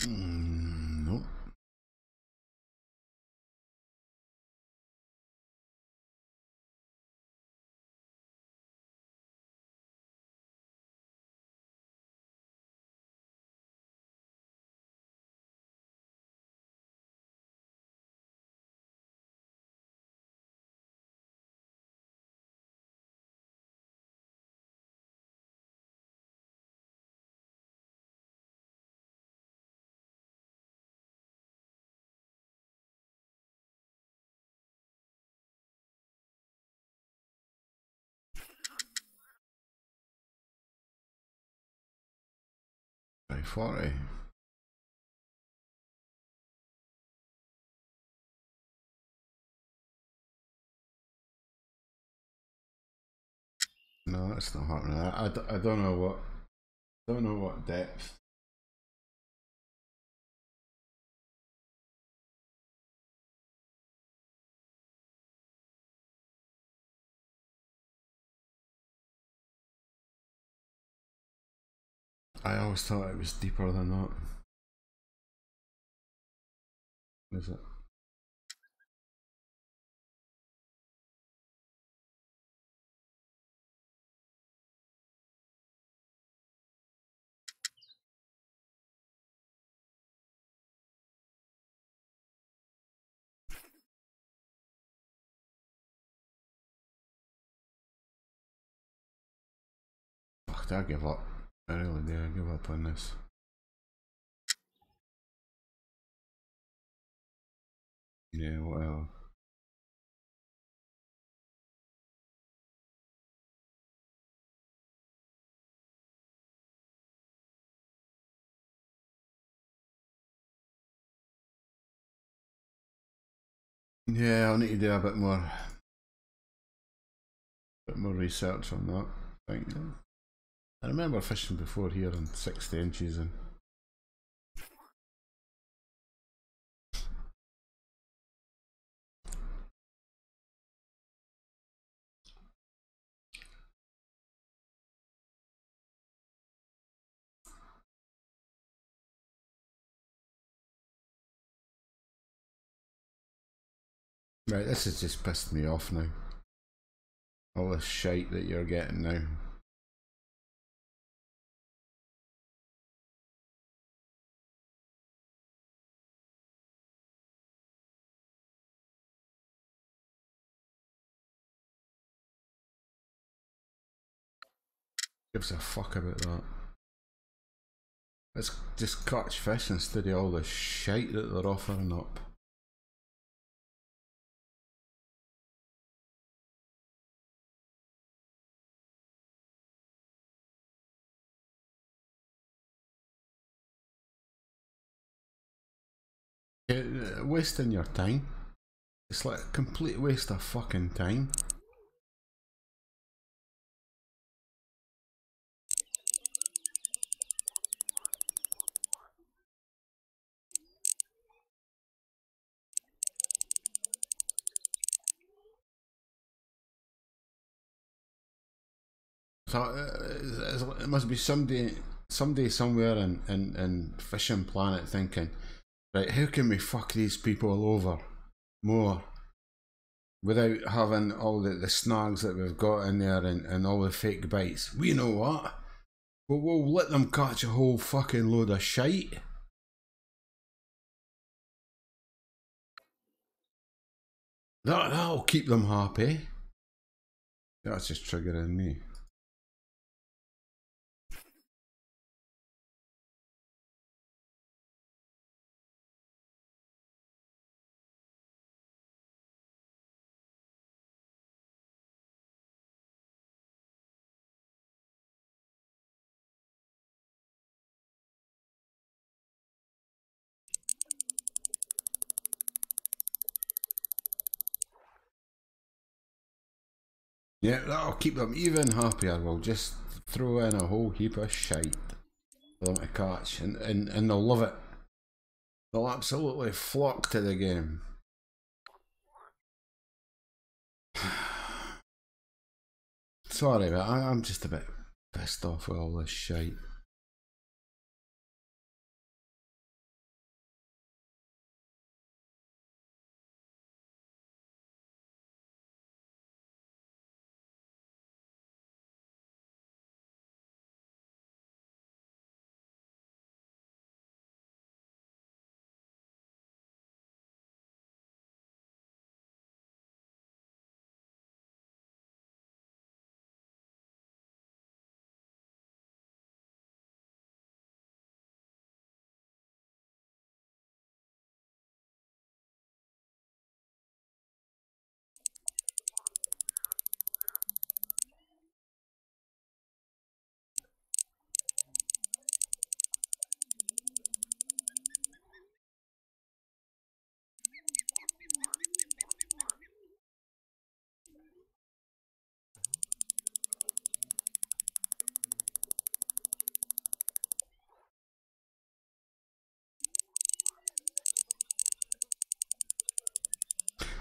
Nope. Try 40. No, that's not happening. I don't know what. Don't know what depth. I always thought it was deeper than that. Is it? Fuck, I give up. I really do. I give up on this. Yeah, well. Yeah, I'll need to do a bit more research on that. Thank you. I remember fishing before here in 60 inches and Right, this has just pissed me off now. All this shite that you're getting now. Gives a fuck about that. Let's just catch fish instead of all the shite that they're offering up. Wasting your time. It's like a complete waste of fucking time. So it must be somebody somewhere in Fishing Planet thinking, right, how can we fuck these people over more without having all the snags that we've got in there and all the fake bites? We know what? We'll let them catch a whole fucking load of shite. That'll keep them happy. That's just triggering me. Yeah, that'll keep them even happier. We'll just throw in a whole heap of shite for them to catch, and they'll love it. They'll absolutely flock to the game. Sorry, but I'm just a bit pissed off with all this shite.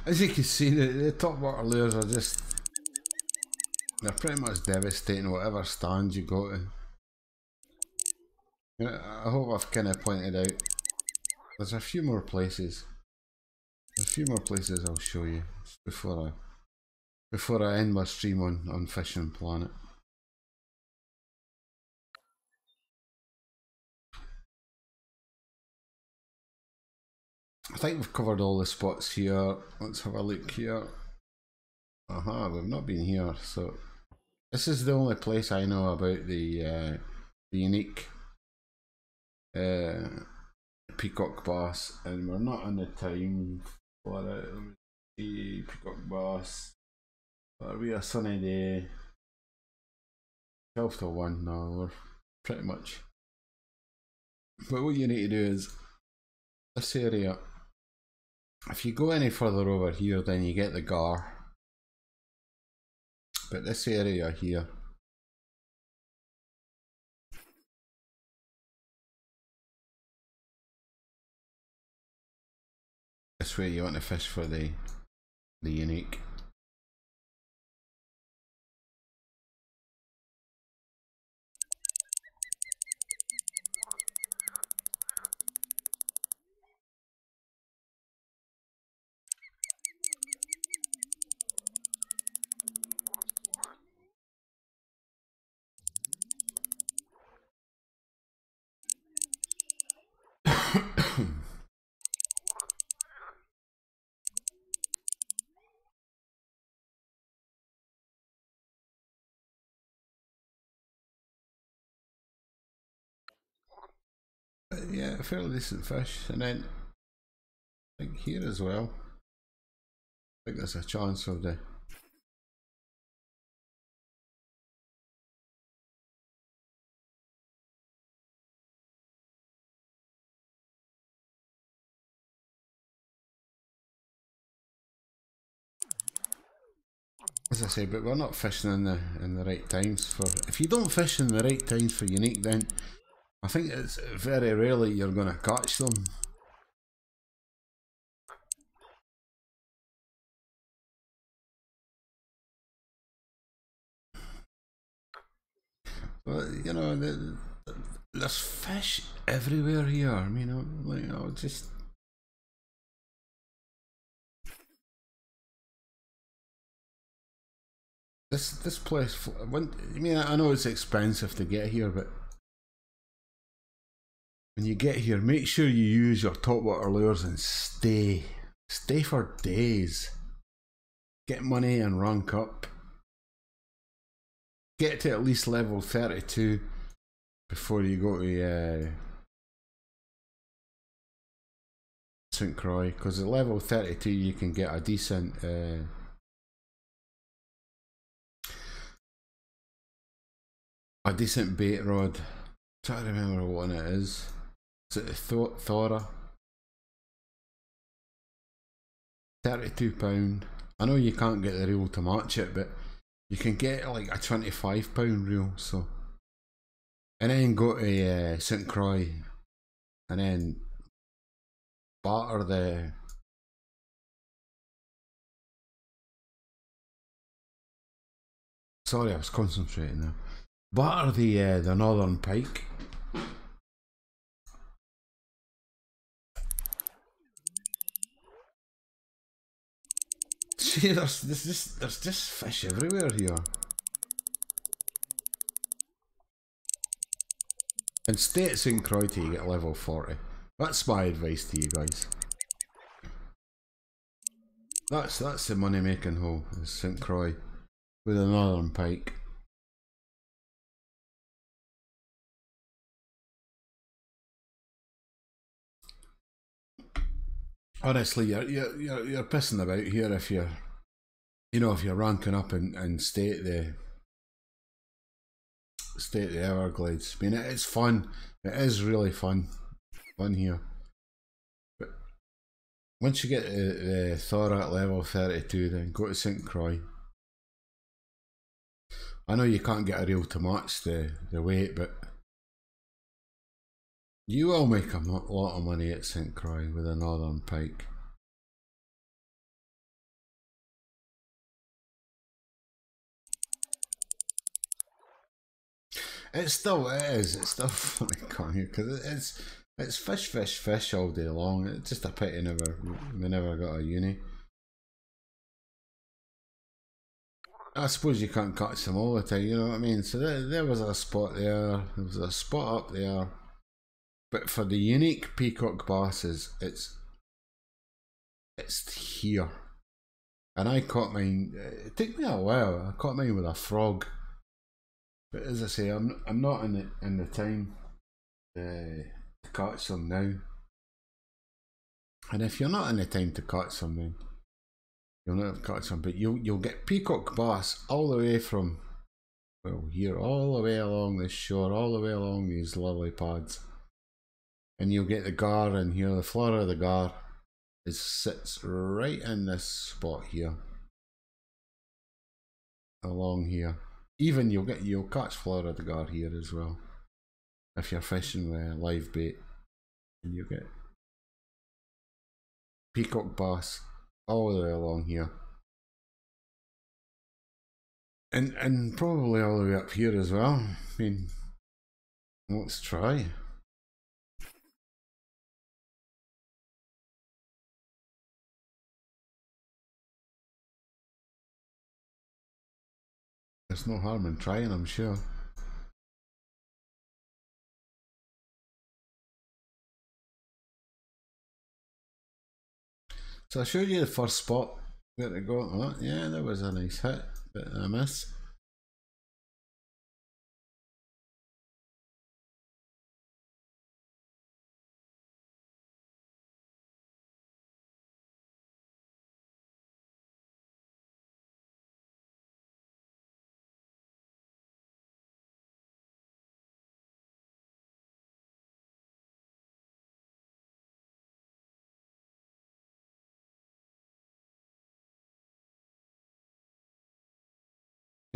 As you can see, the top water layers are just, they're pretty much devastating whatever stand you go to. You know, I hope I've kind of pointed out, there's a few more places. A few more places I'll show you before I end my stream on Fishing Planet. I think we've covered all the spots here. Let's have a look here. Aha, we've not been here, so this is the only place I know about the unique peacock bass, and we're not on the time for it. Let me see, peacock bass. Are we a sunny day? 12 to 1 now, we're pretty much. But what you need to do is, this area, if you go any further over here, then you get the gar. But this area here, this way you want to fish for the unique. yeah, fairly decent fish. And then I think here as well, I think there's a chance of the as I say, but we're not fishing in the right times for. If you don't fish in the right times for unique, then I think it's very rarely you're going to catch them. But you know, there's fish everywhere here. I mean, just. This place, I mean, I know it's expensive to get here, but when you get here, make sure you use your top water lures and stay for days. Get money and rank up. Get to at least level 32 before you go to St. Croix, because at level 32 you can get a decent bait rod. I'm trying to remember what one it is. Is it Thora? £32. I know you can't get the reel to match it, but you can get like a £25 reel. So, and then go to St. Croix, and then batter the. Sorry, I was concentrating there. Batter the northern pike. See, there's just fish everywhere here. And stay at St. Croix till you get level 40. That's my advice to you guys. That's the money making hole, is St. Croix with a northern pike. Honestly, you're pissing about here if you're, you know, if you're ranking up and stay at the Everglades. I mean, it's fun. It is really fun here. But once you get the Thora at level 32, then go to St. Croix. I know you can't get a reel to match the weight, but you will make a lot of money at St. Croix with a northern pike. It's still funny coming here because it's fish all day long. It's just a pity we never got a uni. I suppose you can't catch them all the time, you know what I mean? So there was a spot there, there was a spot up there. But for the unique peacock basses, it's here. And I caught mine, it took me a while, I caught mine with a frog. But as I say, I'm not in the time to catch them now. And if you're not in the time to catch them, then you'll never catch them. But you'll get peacock bass all the way from, well, here, all the way along this shore, all the way along these lily pads. And you'll get the gar in here. The flora of the gar sits right in this spot here, along here. Even you'll catch flora of the gar here as well if you're fishing with live bait, and you get peacock bass all the way along here, and probably all the way up here as well. I mean, let's try. There's no harm in trying, I'm sure. So I showed you the first spot where to go. Oh, yeah, there was a nice hit, but a miss.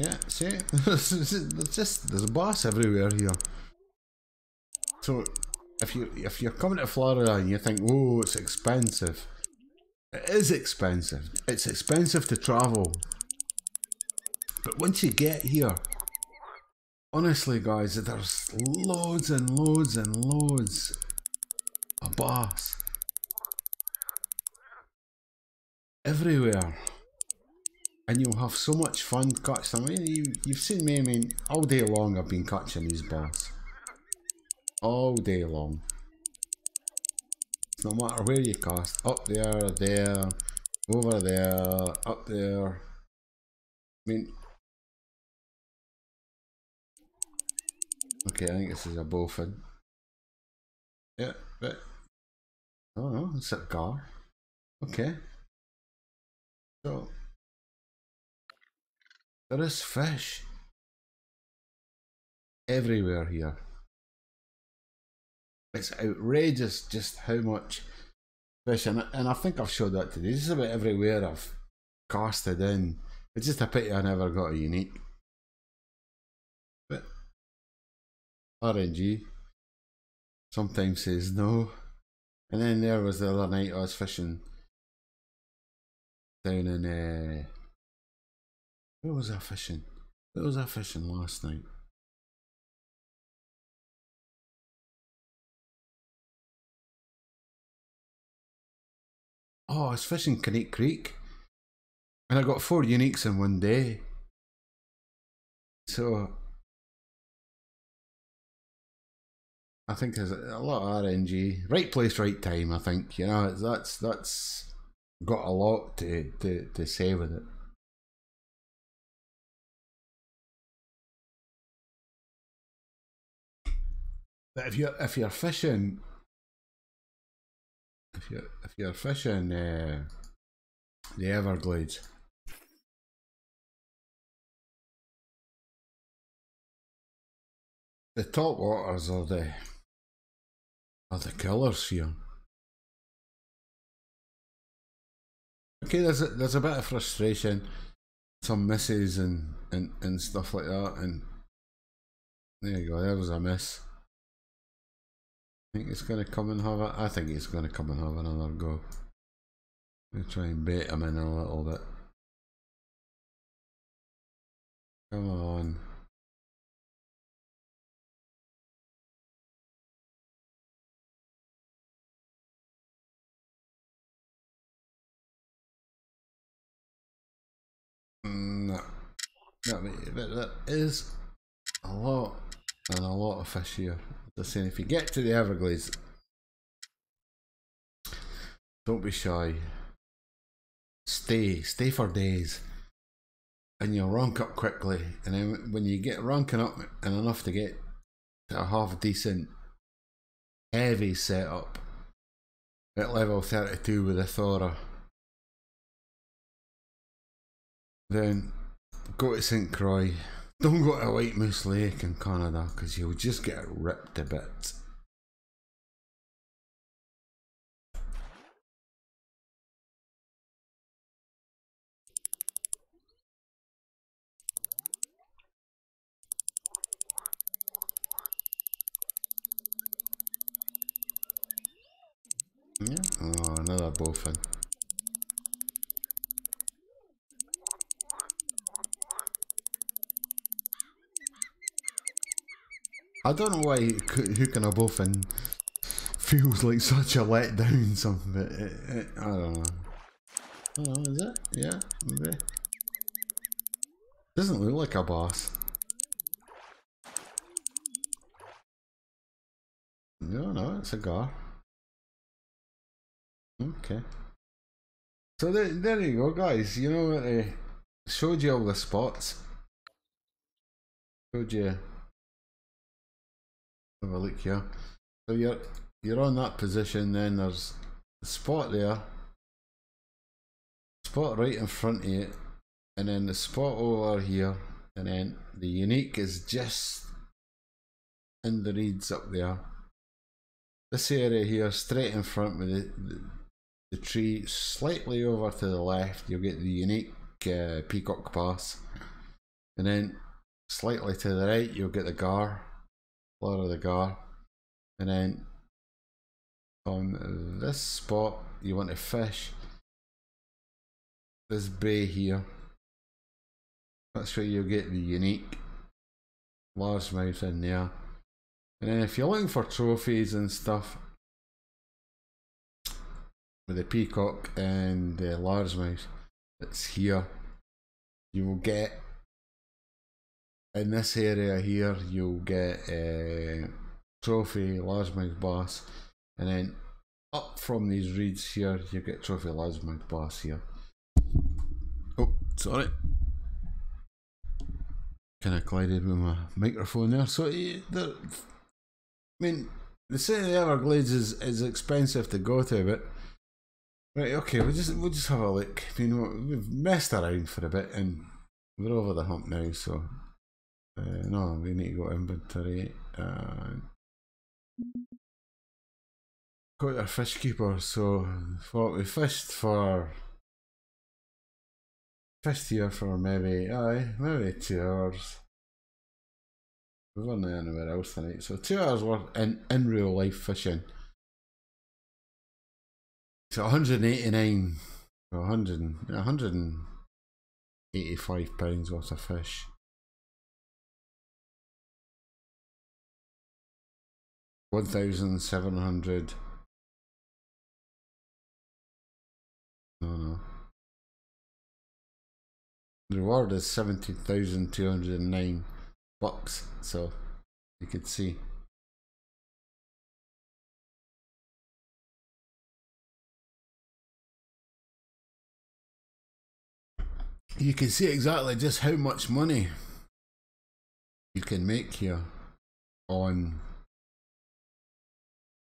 Yeah, see, there's a bass everywhere here. So if you're coming to Florida and you think, oh, it's expensive, it is expensive. It's expensive to travel, but once you get here, honestly, guys, there's loads and loads and loads of bass everywhere. And you'll have so much fun catching them. I mean, you've seen me, I mean, all day long I've been catching these bass. All day long. No matter where you cast, up there, there, over there, up there. I mean, okay, I think this is a bowfin. Yeah, but, oh no, it's a gar. Okay. So, there is fish everywhere here. It's outrageous just how much fish, and I think I've showed that today. Just about everywhere I've casted in. It's just a pity I never got a unique. But RNG sometimes says no. And then there was the other night I was fishing down in where was I fishing? Where was I fishing last night? Oh, I was fishing Connect Creek, and I got 4 uniques in one day. So I think there's a lot of RNG. Right place, right time. I think, you know, that's got a lot to say with it. But if you're fishing, if you're fishing the Everglades, the top waters are the killers here. Okay, there's a bit of frustration, some misses and stuff like that, and there you go. There was a miss. I think it's going to come and have it. I think it's going to come and have another go. I'm going to try and bait him in a little bit. Come on. No. There is a lot and a lot of fish here. As I say, if you get to the Everglades, don't be shy. Stay for days, and you'll rank up quickly. And then when you get ranking up and enough to get to a half decent, heavy setup at level 32 with a Thora, then go to St. Croix. Don't go to White Moose Lake in Canada, because you'll just get ripped to bits. Yeah. Oh, another bowfin. I don't know why hooking a bowfin feels like such a letdown. Something, but I don't know. I don't know, is it? Yeah, maybe. Doesn't look like a bass. No, it's a gar. Okay. So there you go, guys. You know what? Showed you all the spots. Showed you. Have a look here. So you're on that position. Then there's a spot there. Spot right in front of you, and then the spot over here, and then the unique is just in the reeds up there. This area here, straight in front with the tree, slightly over to the left, you'll get the unique peacock pass, and then slightly to the right you'll get the gar, floor of the gar, and then on this spot you want to fish this bay here. That's where you'll get the unique largemouth in there. And then if you're looking for trophies and stuff with the peacock and the largemouth, it's here. You will get in this area here, you'll get a trophy largemouth bass, and then up from these reeds here you get trophy largemouth bass here. Oh, sorry, kind of collided with my microphone there. So I mean, the city of the Everglades is expensive to go to, but right, okay, we'll just have a look. I mean, we've messed around for a bit and we're over the hump now, so no, we need to go inventory and go to our fish keeper. So what we fished here for maybe 2 hours. We weren't anywhere else tonight, so 2 hours worth in real life fishing. So 189, 185 pounds worth of fish. $1,700. No. The reward is $17,209, so you could see. You can see exactly just how much money you can make here on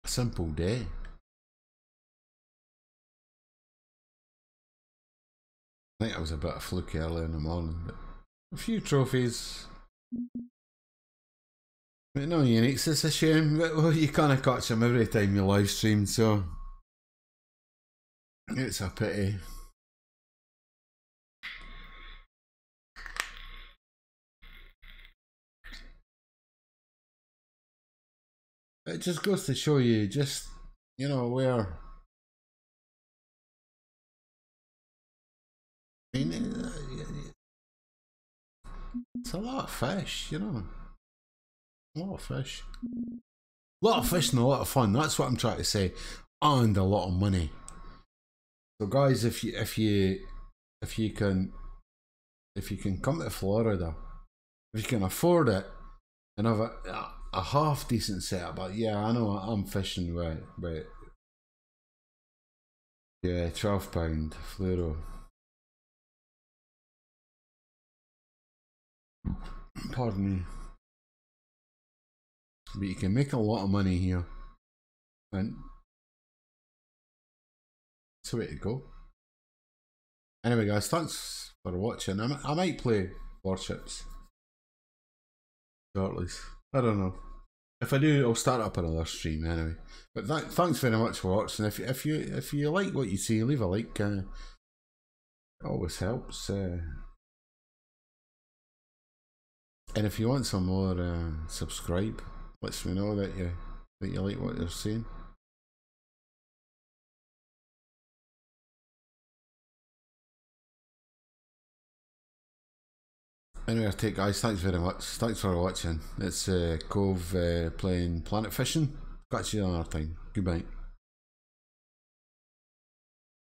a simple day. I think I was a bit of fluke early in the morning, but a few trophies. But no uniques, it's a shame. But, well, you can't catch them every time you live stream, so it's a pity. It just goes to show you, just, you know, where. I mean, it's a lot of fish, you know. A lot of fish. A lot of fish and a lot of fun. That's what I'm trying to say. And a lot of money. So guys, if you can come to Florida, if you can afford it and have a half decent setup, but yeah, I know I'm fishing with yeah, £12 fluoro. Pardon me. But you can make a lot of money here, and it's the way to go. Anyway guys, thanks for watching. I might play Warships shortly. I don't know. If I do, I'll start up another stream anyway. But thanks very much for watching. If you like what you see, leave a like. It always helps. And if you want some more, subscribe. Lets me know that you like what you're seeing. Anyway, I take guys, thanks very much. Thanks for watching. It's Cove playing Planet Fishing. Catch you another time. Goodbye.